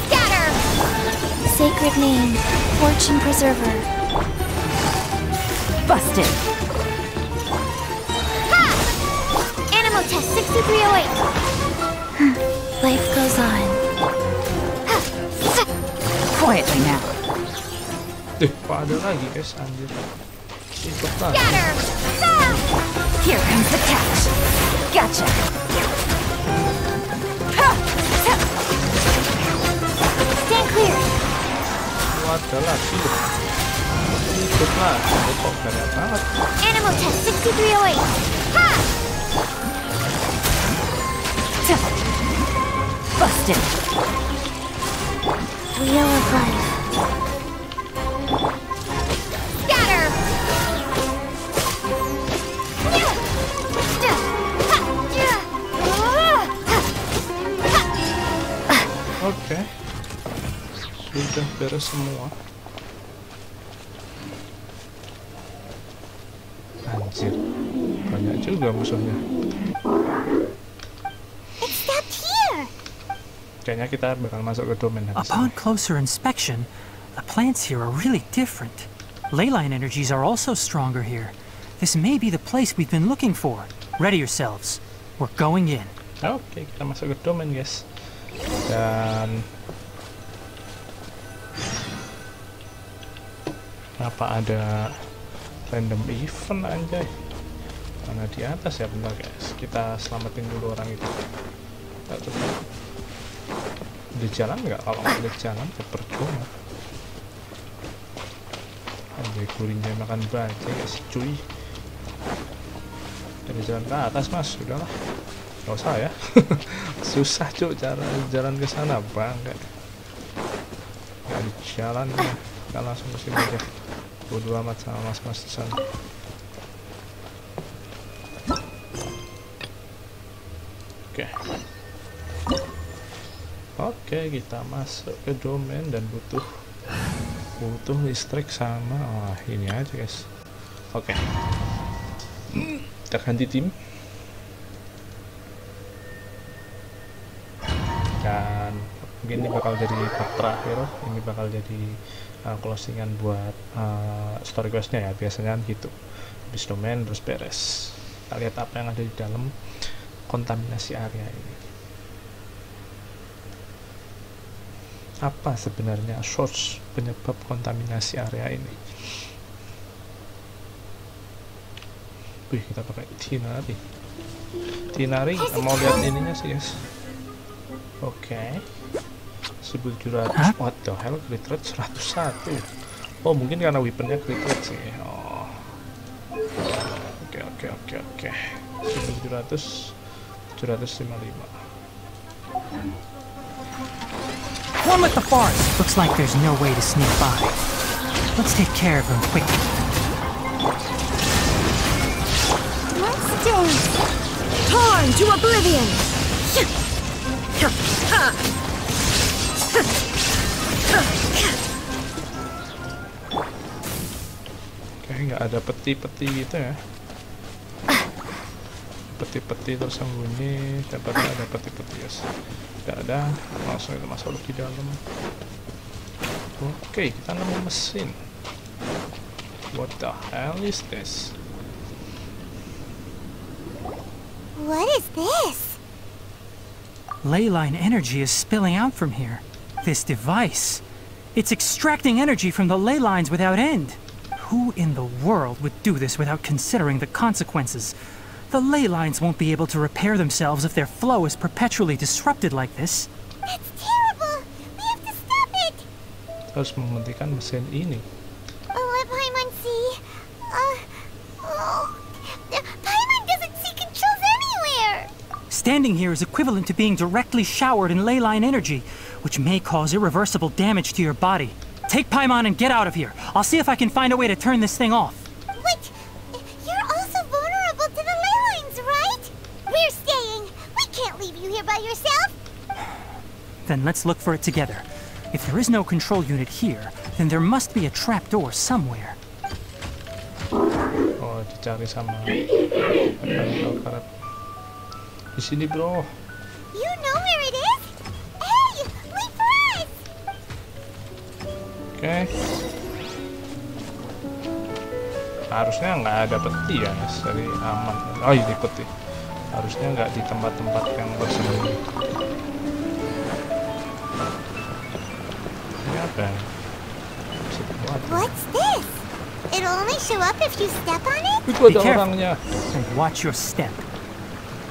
Scatter. Sacred name, Fortune Preserver. Busted. Ha! Animal test 6308. Life goes on. Quietly now. Kok ada lagi guys, anjir. Ikut lah. Scatter. Here comes the catch. Gotcha. Stand clear. Ada lagi. Ikut lah. Kok banyak banget. Animal test 6308. Ha! Busted. Wheel of Life. Scatter. Oke. Sudah beres semua. Anjir, banyak juga musuhnya. It stopped here. Kayaknya kita bakal masuk ke domain habis ini. Upon closer inspection, the plants here are really different. Leyline energies are also stronger here. This may be the place we've been looking for. Ready yourselves. We're going in. Oke, kita masuk ke domain, guys. Dan apa ada random event anjay? Mana di atas ya, bentar guys. Kita selamatin dulu orang itu. Ada jalan nggak? Kalau nggak ada jalan, percuma. Ada guringnya makan bajai guys, cuy. Ada jalan ke atas mas, udahlah. Gak usah ya. Susah cuy cara jalan ke sana banget. Gak ada jalan ya. Kita langsung ke sini aja. Bodo amat sama mas-mas di sana. Oke, kita masuk ke domain dan butuh listrik sama ini aja guys. Oke. Kita ganti tim. Dan mungkin ini bakal jadi part terakhir. Ini bakal jadi closingan buat story questnya ya, biasanya kan gitu. Habis domain terus beres. Kita lihat apa yang ada di dalam kontaminasi area ini. Apa sebenarnya source penyebab kontaminasi area ini? Wih, kita pakai Tighnari. Tighnari, mau lihat ininya sih guys. Oke. 1700. What the hell, crit rate 101. Oh, mungkin karena weaponnya crit rate sih. Oh. Oke. 755. One with the forest! Looks like there's no way to sneak by. Let's take care of them quickly. Let's dance! Torn to oblivion! Oke, nggak ada peti-peti gitu ya. Peti-peti tersembunyi, dapatnya ada peti-peti guys. Tidak ada, langsung itu masuk di dalam. Oke, kita nemu mesin. What the hell is this? What is this? Leyline energy is spilling out from here. This device. It's extracting energy from the ley lines without end. Who in the world would do this without considering the consequences? The ley lines won't be able to repair themselves if their flow is perpetually disrupted like this. That's terrible! We have to stop it! Harus menghentikan mesin ini. Let Paimon see. Paimon doesn't see controls anywhere! Standing here is equivalent to being directly showered in ley line energy, which may cause irreversible damage to your body. Take Paimon and get out of here. I'll see if I can find a way to turn this thing off. Wait! You're also vulnerable to the ley lines, right? We're staying. We can't leave you here by yourself. Then let's look for it together. If there is no control unit here, then there must be a trapdoor somewhere. Oh, dicari sama karat. Di sini, bro. You know where it is? Hey, wait for us! Oke. Harusnya nggak ada peti ya, jadi aman. Oh, ini peti. Harusnya nggak di tempat-tempat yang bersembunyi. Ini apa? What's this? It'll only show up if you step on it? Itu ada orangnya. And watch your step.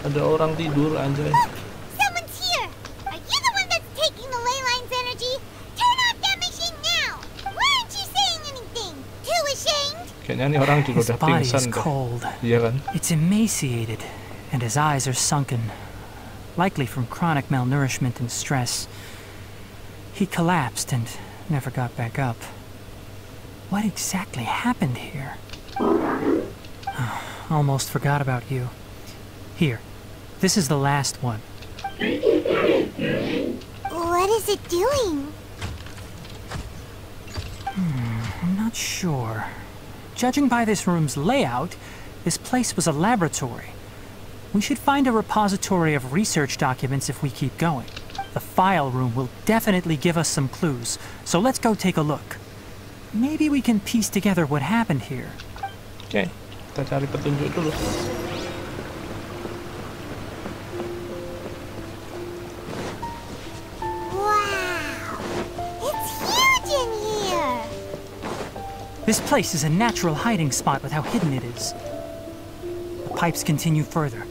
Ada orang tidur anjay. Look! Someone's here! Are you the one that's taking the ley line's energy? Turn off that machine now! Why aren't you saying anything? Too ashamed? Kayaknya nih orang juga udah pingsan deh. Iya kan? It's emaciated, and his eyes are sunken, likely from chronic malnourishment and stress. He collapsed and never got back up. What exactly happened here? Almost forgot about you. Here, this is the last one. What is it doing? I'm not sure. Judging by this room's layout, this place was a laboratory. We should find a repository of research documents if we keep going. The file room will definitely give us some clues, so let's go take a look. maybe we can piece together what happened here. Oke, kita cari petunjuk dulu. This place is a natural hiding spot with how hidden it is. The pipes continue further.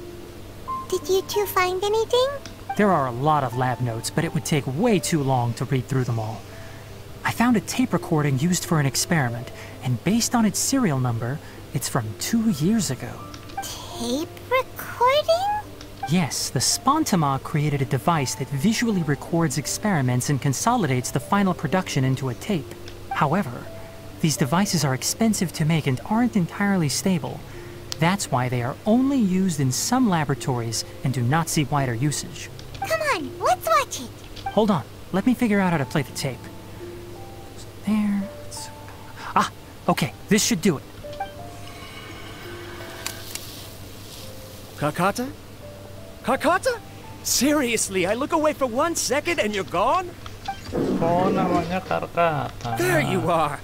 Did you two find anything? There are a lot of lab notes, but it would take way too long to read through them all. I found a tape recording used for an experiment, and based on its serial number, it's from 2 years ago. Tape recording? Yes, the Spontima created a device that visually records experiments and consolidates the final production into a tape. However, these devices are expensive to make and aren't entirely stable. That's why they are only used in some laboratories and do not see wider usage. Come on, let's watch it. Hold on, let me figure out how to play the tape. There. Ah, okay, this should do it. Kakata? Kakata? Seriously, I look away for 1 second and you're gone? Oh, namanya Karkata. There you are.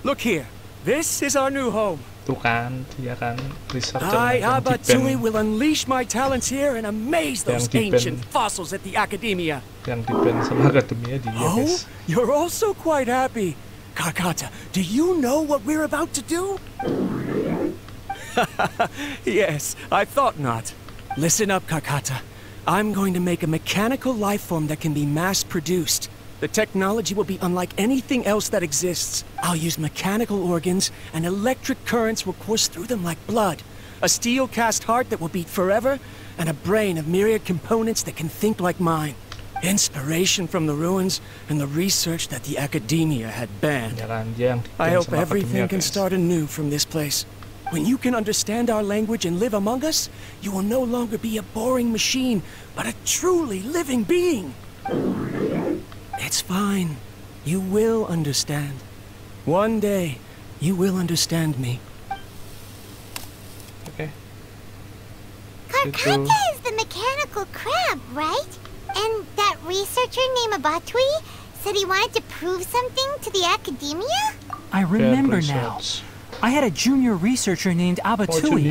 Look here. This is our new home. Tuh kan, dia kan researcher I, yang Abatsui, will unleash my talents here and amaze those ancient fossils at the Academia. Yang di-ban sama Akademia dia, guys. You're also quite happy. Kakata, do you know what we're about to do? Yes, I thought not. Listen up, Kakata. I'm going to make a mechanical life form that can be mass-produced. The technology will be unlike anything else that exists. I'll use mechanical organs, and electric currents will course through them like blood. A steel-cast heart that will beat forever, and a brain of myriad components that can think like mine. Inspiration from the ruins, and the research that the Academia had banned. I hope everything can start anew from this place. When you can understand our language and live among us, you will no longer be a boring machine, but a truly living being. It's fine. You will understand. One day, you will understand me. Okay. Karkata is the mechanical crab, right? And that researcher named Abatui said he wanted to prove something to the Academia? I remember now. I had a junior researcher named Abatui.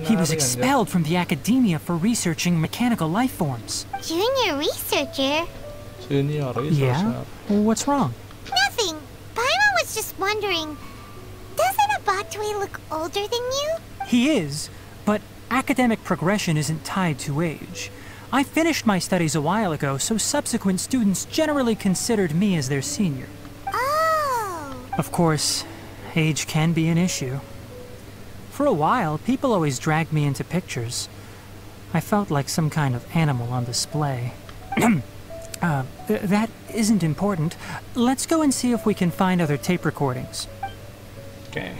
He was expelled from the Academia for researching mechanical life forms. Junior researcher? Yeah? What's wrong? Nothing. Paimon was just wondering, doesn't Abatui look older than you? He is, but academic progression isn't tied to age. I finished my studies a while ago, so subsequent students generally considered me as their senior. Oh! Of course, age can be an issue. For a while, people always dragged me into pictures. I felt like some kind of animal on display. That isn't important. Let's go and see if we can find other tape recordings. Okay.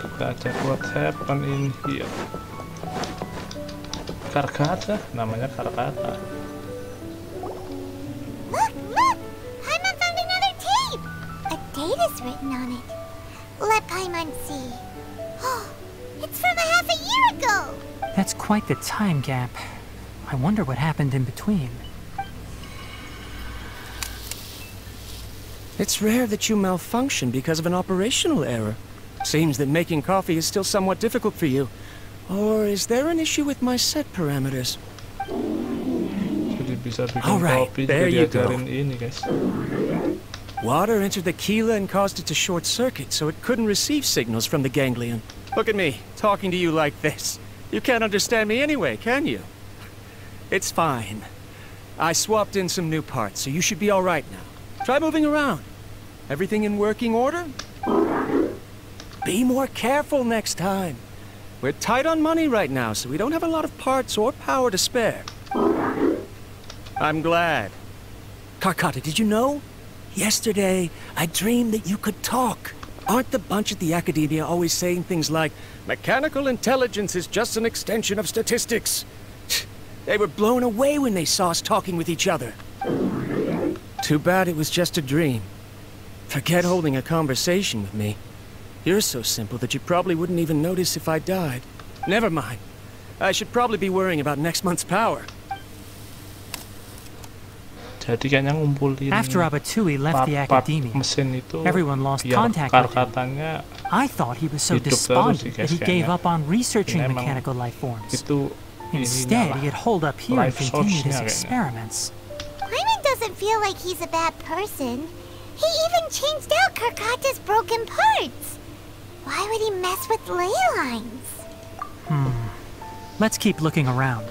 Kita cek what happened in here. Karkata, namanya Karkata. Look! Paimon found another tape! A date is written on it. Let Paimon see. Oh, it's from half a year ago! That's quite the time gap. I wonder what happened in between. It's rare that you malfunction because of an operational error. Seems that making coffee is still somewhat difficult for you. Or is there an issue with my set parameters? All right, there you go. Water entered the Keela and caused it to short circuit, so it couldn't receive signals from the ganglion. Look at me, talking to you like this. You can't understand me anyway, can you? It's fine. I swapped in some new parts, so you should be all right now. Try moving around. Everything in working order? Be more careful next time. We're tight on money right now, so we don't have a lot of parts or power to spare. I'm glad. Karkata, did you know? Yesterday, I dreamed that you could talk. Aren't the bunch at the Academia always saying things like, mechanical intelligence is just an extension of statistics? They were blown away when they saw us talking with each other. Too bad it was just a dream. Forget holding a conversation with me. You're so simple that you probably wouldn't even notice if I died. Never mind. I should probably be worrying about next month's power. Jadi kayaknya ngumpulin After Abatui left the part academia, mesin itu everyone lost biar contact with him. Karkatanya I thought he was so hidup terus sih despondent guys that he gave kayaknya. up on researching Ini emang mechanical life forms. Itu Instead, he had holed up here and life continued his source-nya kayaknya. experiments. Paimon doesn't feel like he's a bad person. He even changed out Karkata's broken parts. Why would he mess with ley lines? Let's keep looking around.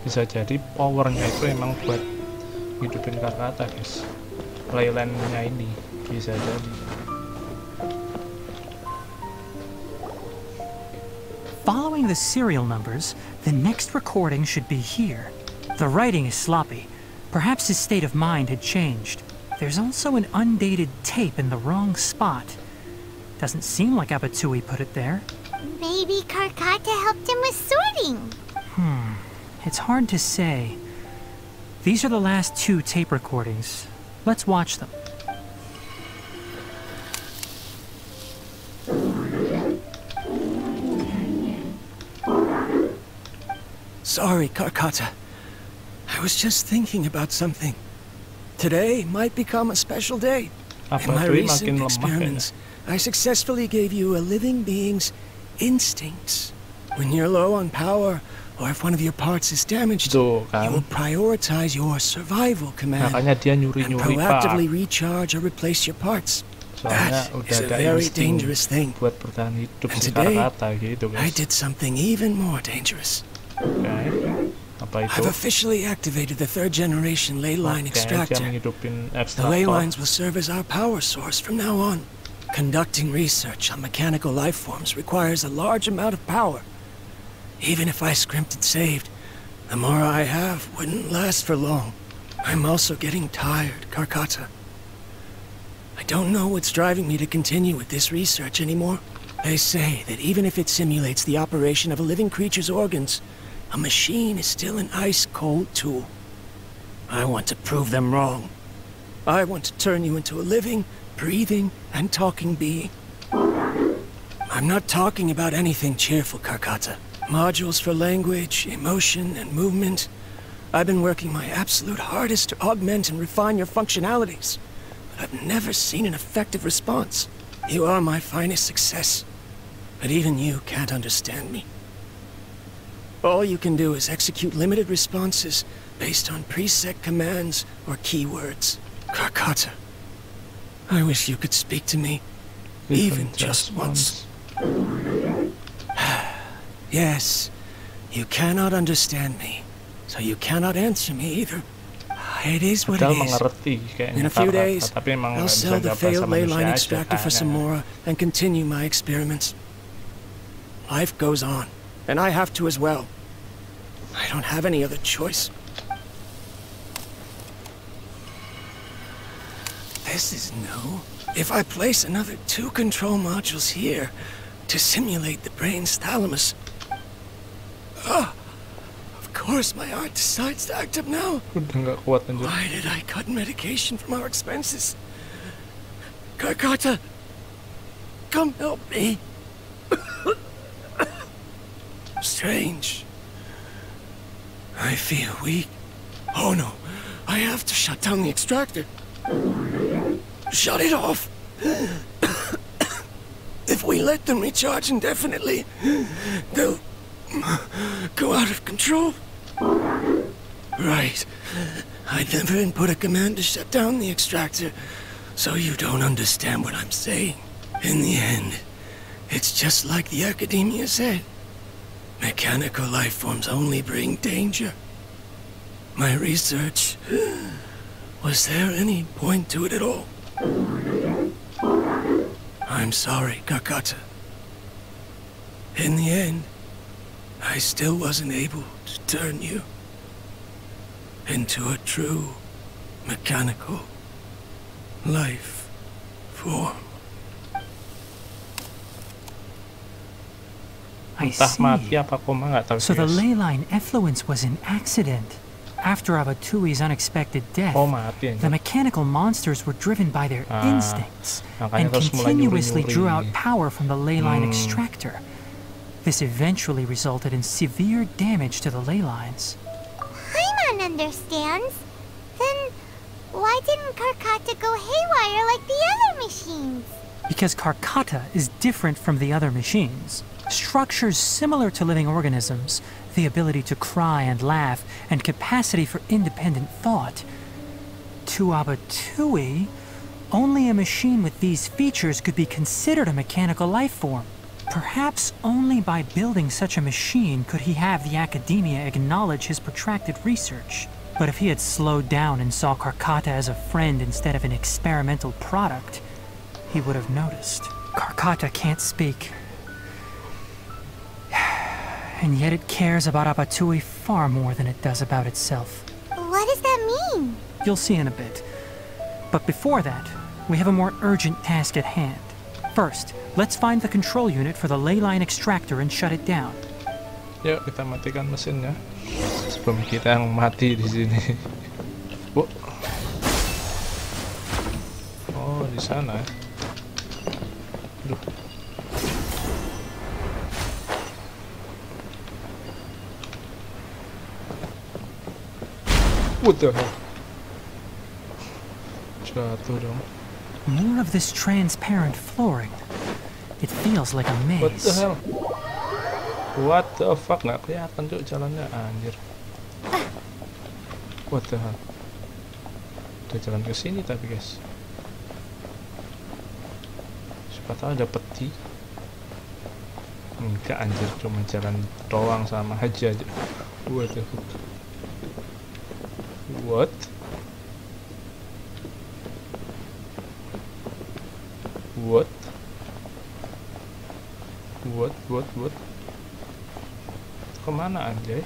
Bisa jadi powernya itu emang buat hidupin Karkata guys. Leyline-nya ini bisa jadi. Following the serial numbers, the next recording should be here. The writing is sloppy. Perhaps his state of mind had changed. There's also an undated tape in the wrong spot. Doesn't seem like Abatui put it there. Maybe Karkata helped him with sorting. It's hard to say. These are the last 2 tape recordings. Let's watch them. Sorry, Karkata. I was just thinking about something. Today might become a special day. In my recent experiments, I successfully gave you a living being's instincts. When you're low on power, or if one of your parts is damaged, you will prioritize your survival command and proactively recharge or replace your parts. That is a very dangerous thing. And today, I did something even more dangerous. I've officially activated the 3rd generation ley line extractor. The ley lines will serve as our power source from now on. Conducting research on mechanical life forms requires a large amount of power. Even if I scrimped and saved, the more I have wouldn't last for long. I'm also getting tired, Karkata. I don't know what's driving me to continue with this research anymore. They say that even if it simulates the operation of a living creature's organs, a machine is still an ice-cold tool. I want to prove them wrong. I want to turn you into a living, breathing, and talking being. I'm not talking about anything cheerful, Karkata. Modules for language, emotion, and movement. I've been working my absolute hardest to augment and refine your functionalities, but I've never seen an effective response. You are my finest success, but even you can't understand me. All you can do is execute limited responses based on preset commands or keywords. Karkata, I wish you could speak to me, even just once. Yes, you cannot understand me, so you cannot answer me either. It is what it is. In a few days, I'll sell the failed ley line extractor for some more and continue my experiments. Life goes on, and I have to as well. I don't have any other choice. This is new. If I place another 2 control modules here to simulate the brain's thalamus... of course my heart decides to act up now. Why did I cut medication from our expenses? Karkata, come help me. Strange. I feel weak. Oh no, I have to shut down the extractor. Shut it off. If we let them recharge indefinitely, they'll go out of control. Right. I'd never input a command to shut down the extractor, so you don't understand what I'm saying. In the end, it's just like the academia said. Mechanical life forms only bring danger. My research... Was there any point to it at all? I'm sorry, Karkata. In the end, I still wasn't able to turn you into a true mechanical life form. I see. So the ley line effluence was an accident. After Abatui's unexpected death, the mechanical monsters were driven by their instincts and continuously drew out power from the ley line extractor. This eventually resulted in severe damage to the ley lines. Paimon understands. Then Why didn't Karkata go haywire like the other machines? Because Karkata is different from the other machines. Structures similar to living organisms, the ability to cry and laugh, and capacity for independent thought. To Abatui, only a machine with these features could be considered a mechanical life form. Perhaps only by building such a machine could he have the academia acknowledge his protracted research. But if he had slowed down and saw Karkata as a friend instead of an experimental product, he would have noticed. Karkata can't speak. And yet it cares about Abatui far more than it does about itself. What does that mean? You'll see in a bit. But before that, we have a more urgent task at hand. First, let's find the control unit for the ley line extractor and shut it down. Yuk, kita matikan mesinnya sebelum kita yang mati di sini. Oh, di sana. Aduh. What the hell? Jatuh dong. More of this transparent flooring. It feels like a maze. What the hell? What the fuck? Nggak kelihatan tuh jalannya, anjir. What the hell? Ada jalan ke sini tapi guys. Siapa tahu ada peti. Enggak anjir, cuma jalan doang sama aja. What the fuck? What? What? What? Kemana anjay?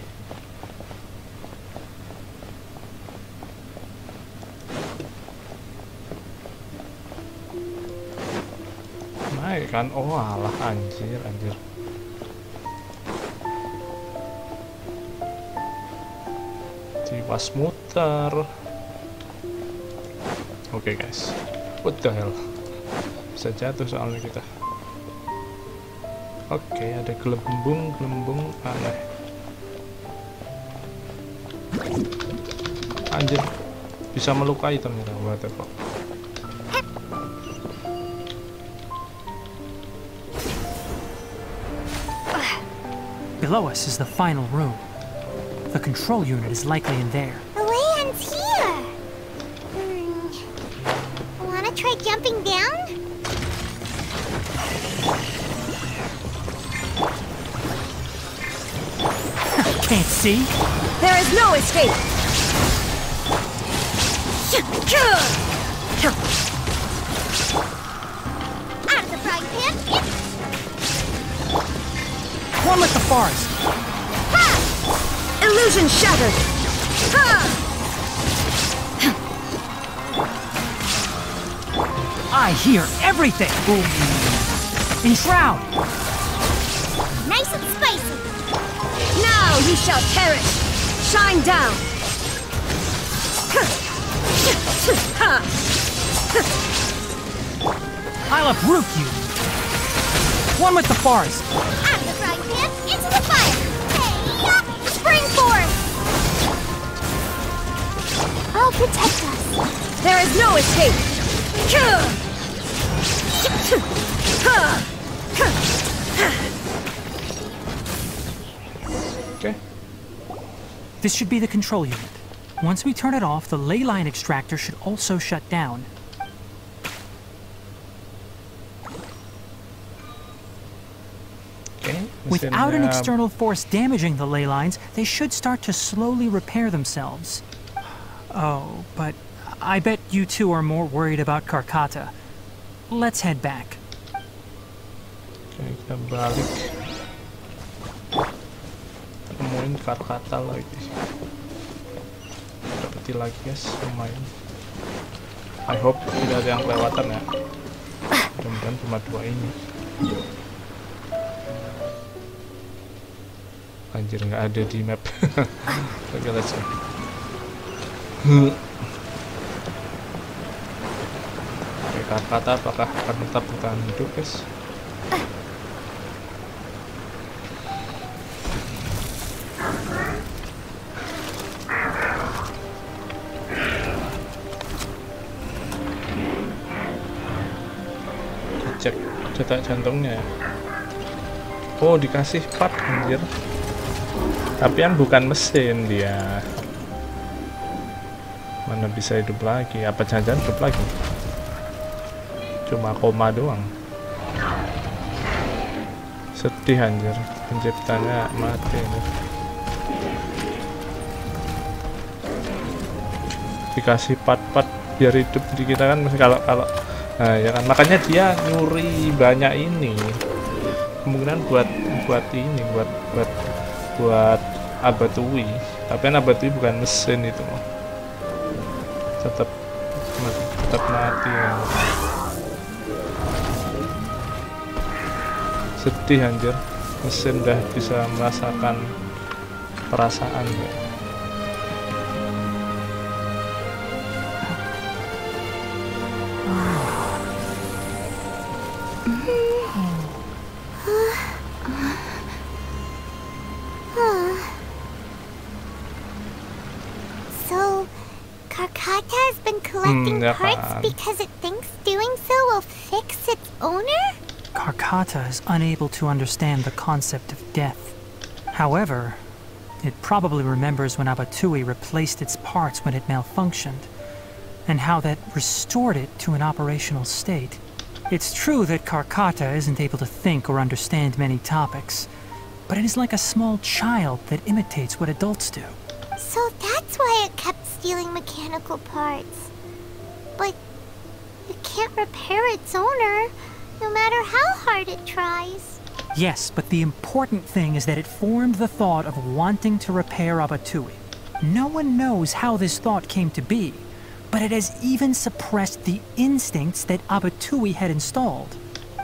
Naik kan? Oh alah, anjir. Tiwas muter. Oke guys. What the hell? Bisa jatuh soalnya kita. Oke, ada gelembung aneh. Anjir, bisa melukai ternyata. What the fuck? Below us is the final room. The control unit is likely in there. The way ends here. Wanna try jumping down? Can't see? There is no escape! Out of the frying pan! One with the forest! Ha! Illusion shattered! Ha! I hear everything! Enshroud! Nice and spicy! Now you shall perish! Shine down! I'll uproot you! One with the forest! Out of the frying pan, into the fire! Hey, spring force! I'll protect us! There is no escape! Okay. This should be the control unit. Once we turn it off, the ley line extractor should also shut down. Okay. Without an external force damaging the ley lines, they should start to slowly repair themselves. Oh, but I bet you two are more worried about Karkata. Let's head back. Okay, kita balik. Nemuin Karkata lagi. Dapetin lagi guys, lumayan. I hope tidak ada yang kelewatan ya. Mudah-mudahan cuma 2 ini. Anjir, nggak ada di map. Oke, let's go. Oke, Karkata apakah akan tetap bertahan hidup guys? Cek detak jantungnya. Oh, dikasih part anjir. Tapi kan bukan mesin dia. Mana bisa hidup lagi? Apa jangan-jangan hidup lagi? Cuma koma doang. Sedih anjir, penciptanya mati anjir. Dikasih part-part biar hidup di kita kan, kalau nah ya kan, makanya dia nyuri banyak ini. Kemungkinan buat ini, buat abatui. Tapi kan abatui bukan mesin itu. Tetap mati ya. Sedih anjir, mesin udah bisa merasakan perasaan ya. Has been collecting parts because it thinks doing so will fix its owner? Karkata is unable to understand the concept of death. However, it probably remembers when Abatui replaced its parts when it malfunctioned, and how that restored it to an operational state. It's true that Karkata isn't able to think or understand many topics, but it is like a small child that imitates what adults do. So that's why it kept stealing mechanical parts. But it can't repair its owner, no matter how hard it tries. Yes, but the important thing is that it formed the thought of wanting to repair Abatui. No one knows how this thought came to be, but it has even suppressed the instincts that Abatui had installed.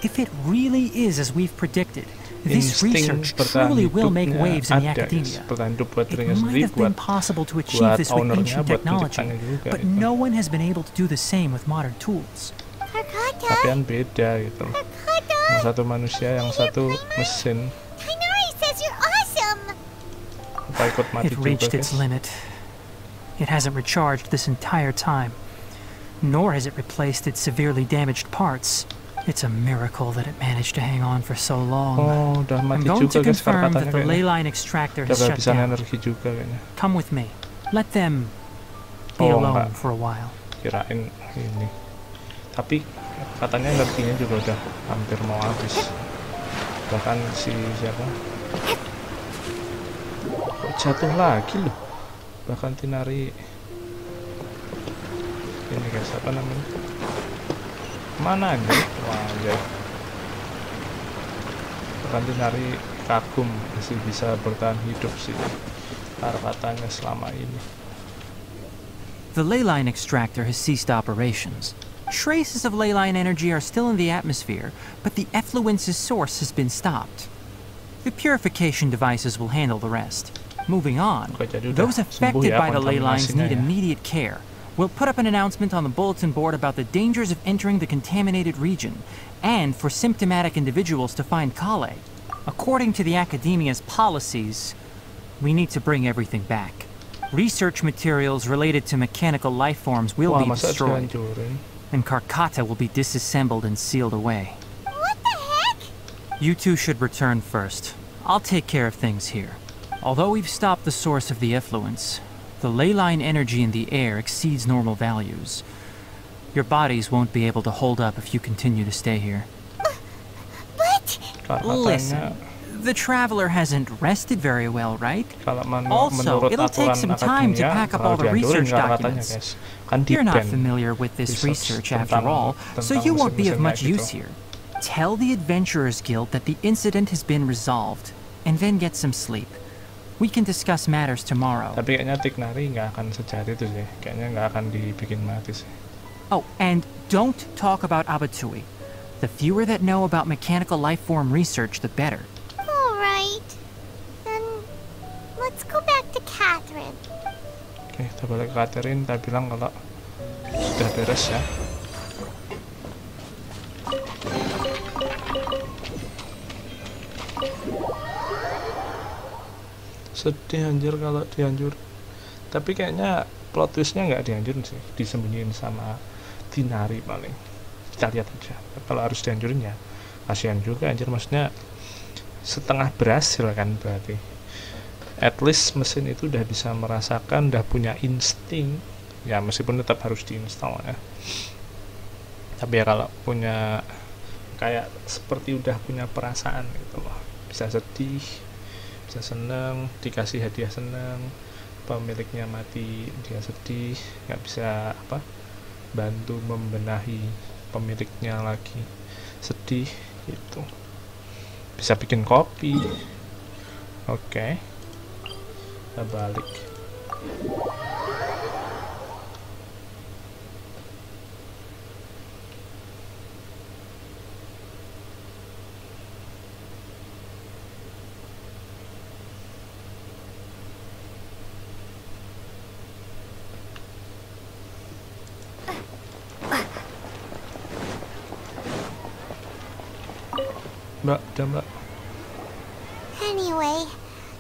If it really is as we've predicted, this research truly will make waves in the academia. It might have been possible to achieve this with ancient technology, but no one has been able to do the same with modern tools. Karkata? Tapi kan beda gitu. Yang satu manusia, yang satu mesin. Tighnari says you're awesome. It reached its limit. It hasn't recharged this entire time, nor has it replaced its severely damaged parts. It's a miracle that it managed to hang on for so long. I'm going to confirm that the ley line extractor has shut down. Come with me. Let them be alone for a while. Kirain ini. Tapi katanya energinya juga udah hampir mau habis. Bahkan si siapa? Kok jatuh lagi loh. Bahkan Tighnari ini guys, apa namanya? Mana nih? Wah, ya. Bahkan Tighnari kagum masih bisa bertahan hidup sih. Katanya selama ini. The ley line extractor has ceased operations. Traces of ley line energy are still in the atmosphere, but the effluence's source has been stopped. The purification devices will handle the rest. Moving on, those affected by the ley lines need immediate care. We'll put up an announcement on the bulletin board about the dangers of entering the contaminated region, and for symptomatic individuals to find Kale. According to the Academia's policies, we need to bring everything back. Research materials related to mechanical life forms will be destroyed, and Karkata will be disassembled and sealed away. What the heck? You two should return first. I'll take care of things here. Although we've stopped the source of the effluence, the ley line energy in the air exceeds normal values. Your bodies won't be able to hold up if you continue to stay here. But... Listen, the traveler hasn't rested very well, right? Also, it'll take some time to pack up all the research documents. You're not familiar with this research after all, so you won't be of much use here. Tell the Adventurers Guild that the incident has been resolved, and then get some sleep. We can discuss matters tomorrow. Tapi kayaknya Tighnari nggak akan sejahat itu sih. Kayaknya nggak akan dibikin mati sih. Oh, and don't talk about Abatui. The fewer that know about mechanical life form research, the better. All right. Then let's go back to Catherine. Oke, kita balik ke Catherine. Kita bilang kalau sudah beres ya. Sedih anjir kalau dihancur. Tapi kayaknya plot twistnya nggak dihancurin sih, disembunyiin sama Tighnari paling. Kita lihat aja. Kalau harus dihancurin ya kasihan juga anjir, maksudnya setengah berhasil kan berarti. At least mesin itu udah bisa merasakan, udah punya insting ya, meskipun tetap harus diinstal ya. Tapi ya kalau punya kayak seperti udah punya perasaan gitu loh, bisa sedih, bisa seneng, dikasih hadiah seneng, pemiliknya mati dia sedih, nggak bisa apa bantu membenahi pemiliknya lagi sedih gitu, bisa bikin kopi. Oke, kita balik. Mbak, udah Mbak. Anyway,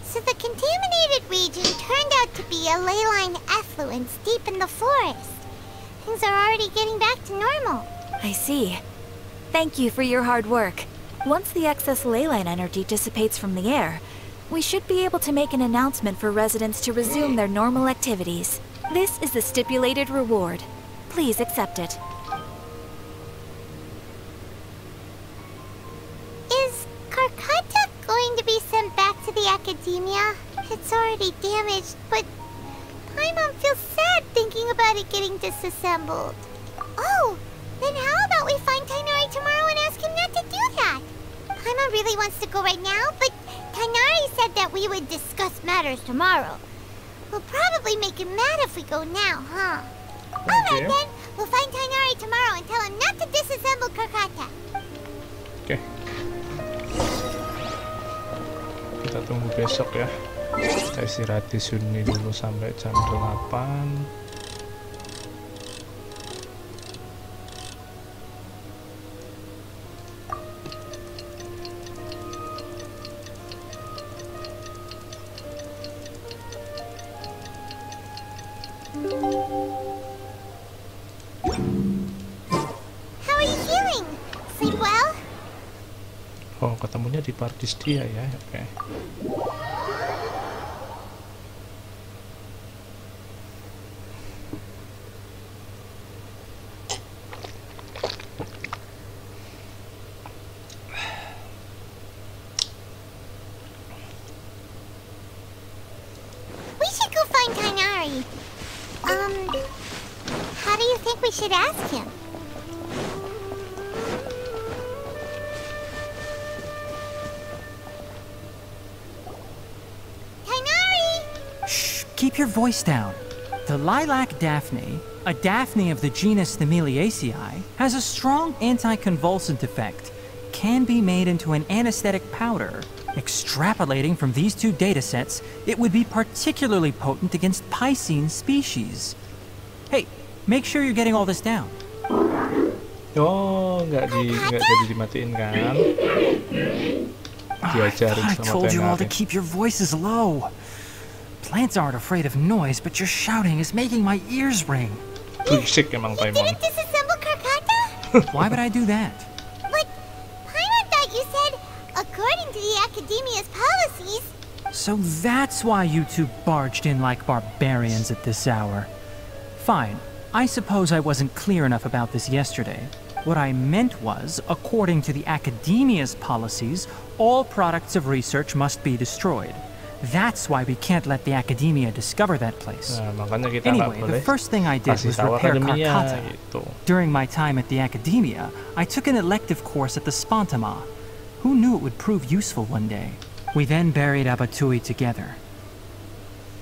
so the contaminated region turned out to be a ley line effluence deep in the forest. Things are already getting back to normal. I see. Thank you for your hard work. Once the excess ley line energy dissipates from the air, we should be able to make an announcement for residents to resume their normal activities. This is the stipulated reward. Please accept it. Karkata going to be sent back to the academia? It's already damaged, but Paimon feels sad thinking about it getting disassembled. Oh, then how about we find Tighnari tomorrow and ask him not to do that? Paimon really wants to go right now, but Tighnari said that we would discuss matters tomorrow. We'll probably make him mad if we go now, huh? Alright then, we'll find Tighnari tomorrow and tell him not to disassemble Karkata. Okay. Kita tunggu besok ya. Kita istirahat di sini dulu sampai jam 8. How are you feeling? Sleep well? Oh, ketemunya di partis dia ya. Oke. We should go find Tighnari. How do you think we should ask him? Keep your voice down. The lilac daphne, a daphne of the genus Thameliaceae, has a strong anti-convulsant effect, can be made into an anesthetic powder. Extrapolating from these two datasets, it would be particularly potent against Piscine species. Hey, make sure you're getting all this down. Oh, nggak jadi dimatiin kan? Diajarin I sama told you all to Tighnari. keep your voices low. Plants aren't afraid of noise, but your shouting is making my ears ring. Berisik emang Paimon. Didn't disassemble Karkata? Why would I do that? But Paimon thought you said, according to the academia's policies. So that's why you two barged in like barbarians at this hour. Fine. I suppose I wasn't clear enough about this yesterday. What I meant was, according to the academia's policies, all products of research must be destroyed. That's why we can't let the academia discover that place. Anyway, the first thing I did was repair Karkata. During my time at the academia, I took an elective course at the Spontama. Who knew it would prove useful one day? We then buried Abatui together.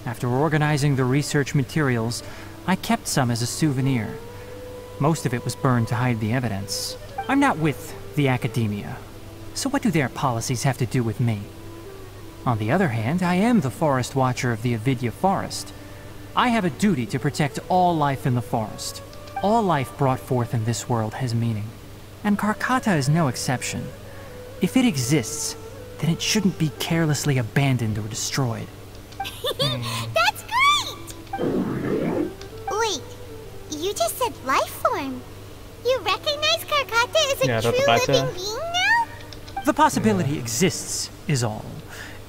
After organizing the research materials, I kept some as a souvenir. Most of it was burned to hide the evidence. I'm not with the academia. So what do their policies have to do with me? On the other hand, I am the forest watcher of the Avidya forest. I have a duty to protect all life in the forest. All life brought forth in this world has meaning. And Karkata is no exception. If it exists, then it shouldn't be carelessly abandoned or destroyed. That's great! Wait, you just said life form. You recognize Karkata as a true living being now? The possibility exists, is all.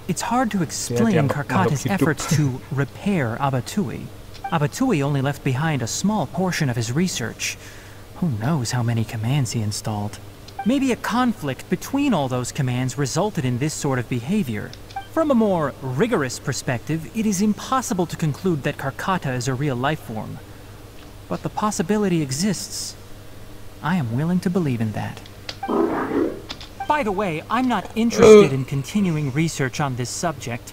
It's hard to explain Karkata's efforts to repair Abatui. Abatui only left behind a small portion of his research. Who knows how many commands he installed? Maybe a conflict between all those commands resulted in this sort of behavior. From a more rigorous perspective, it is impossible to conclude that Karkata is a real life form. But the possibility exists. I am willing to believe in that. By the way, I'm not interested in continuing research on this subject.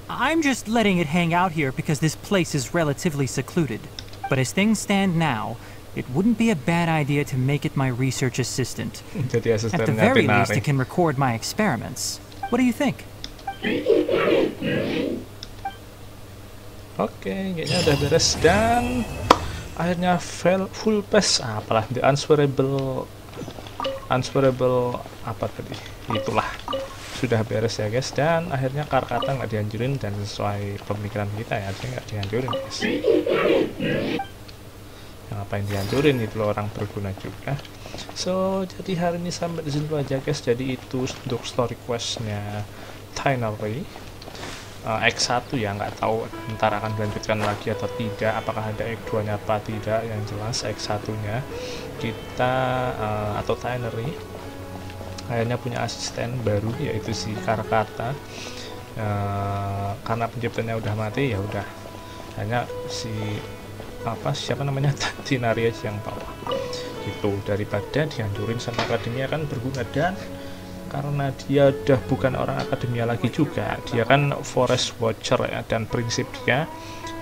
I'm just letting it hang out here because this place is relatively secluded. But as things stand now, it wouldn't be a bad idea to make it my research assistant. At the very least, it can record my experiments. What do you think? Oke, kayaknya udah beres dan akhirnya full pass apalah the unswearable apa tadi itulah sudah beres ya guys, dan akhirnya Karkata nggak dihancurin dan sesuai pemikiran kita ya, artinya nggak dihancurin guys. Yang ngapain dihancurin, itu loh, orang berguna juga. So jadi hari ini sampai di sini aja guys. Jadi itu untuk story questnya Tighnari X1 ya, nggak tahu ntar akan dilanjutkan lagi atau tidak, apakah ada X2 nya apa tidak. Yang jelas X1 nya kita atau Tighnari akhirnya punya asisten baru, yaitu si Karkata. Karena penciptanya udah mati, ya udah hanya si siapa namanya Tighnari aja yang bawa gitu, daripada dihancurin sama akademia kan berguna. Dan karena dia udah bukan orang akademia lagi juga, dia kan forest watcher ya, dan prinsip dia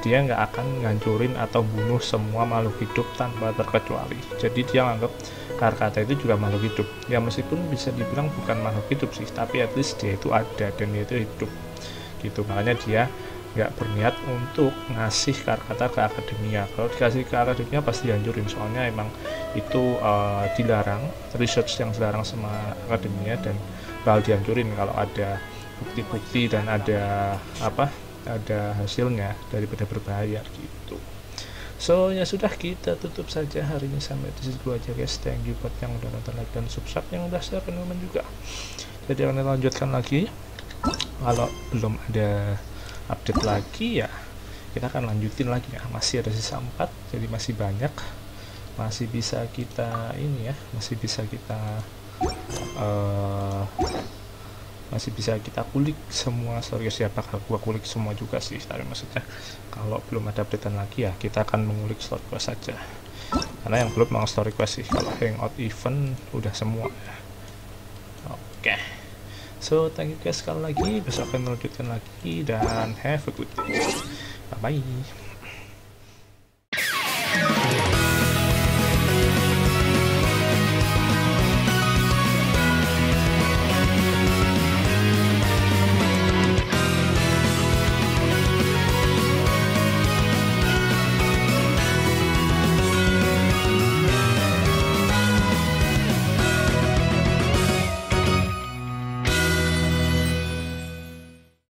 nggak akan ngancurin atau bunuh semua makhluk hidup tanpa terkecuali. Jadi dia nganggap Karkata itu juga makhluk hidup ya, meskipun bisa dibilang bukan makhluk hidup sih, tapi at least dia itu ada dan dia itu hidup gitu. Makanya dia nggak berniat untuk ngasih Karkata ke akademia. Kalau dikasih ke akademia pasti dihancurin, soalnya emang itu dilarang, research yang dilarang sama akademia, dan bakal dihancurin kalau ada bukti-bukti dan ada ada hasilnya daripada berbahaya gitu. So ya sudah, kita tutup saja hari ini sampai di situ aja guys. Thank you buat yang udah nonton, like dan subscribe, yang udah share komen juga. Jadi akan lanjutkan lagi, kalau belum ada update lagi ya kita akan lanjutin lagi ya. Masih ada sisa 4, jadi masih banyak, masih bisa kita ini ya, masih bisa kita kulik semua story. Siapa gua kulik semua juga sih, tapi maksudnya kalau belum ada updatean lagi ya kita akan mengulik story quest saja, karena yang belum mau story quest sih. Kalau hangout event udah semua ya. Oke. So thank you guys sekali lagi, besok akan melanjutkan lagi dan have a good day. Bye bye.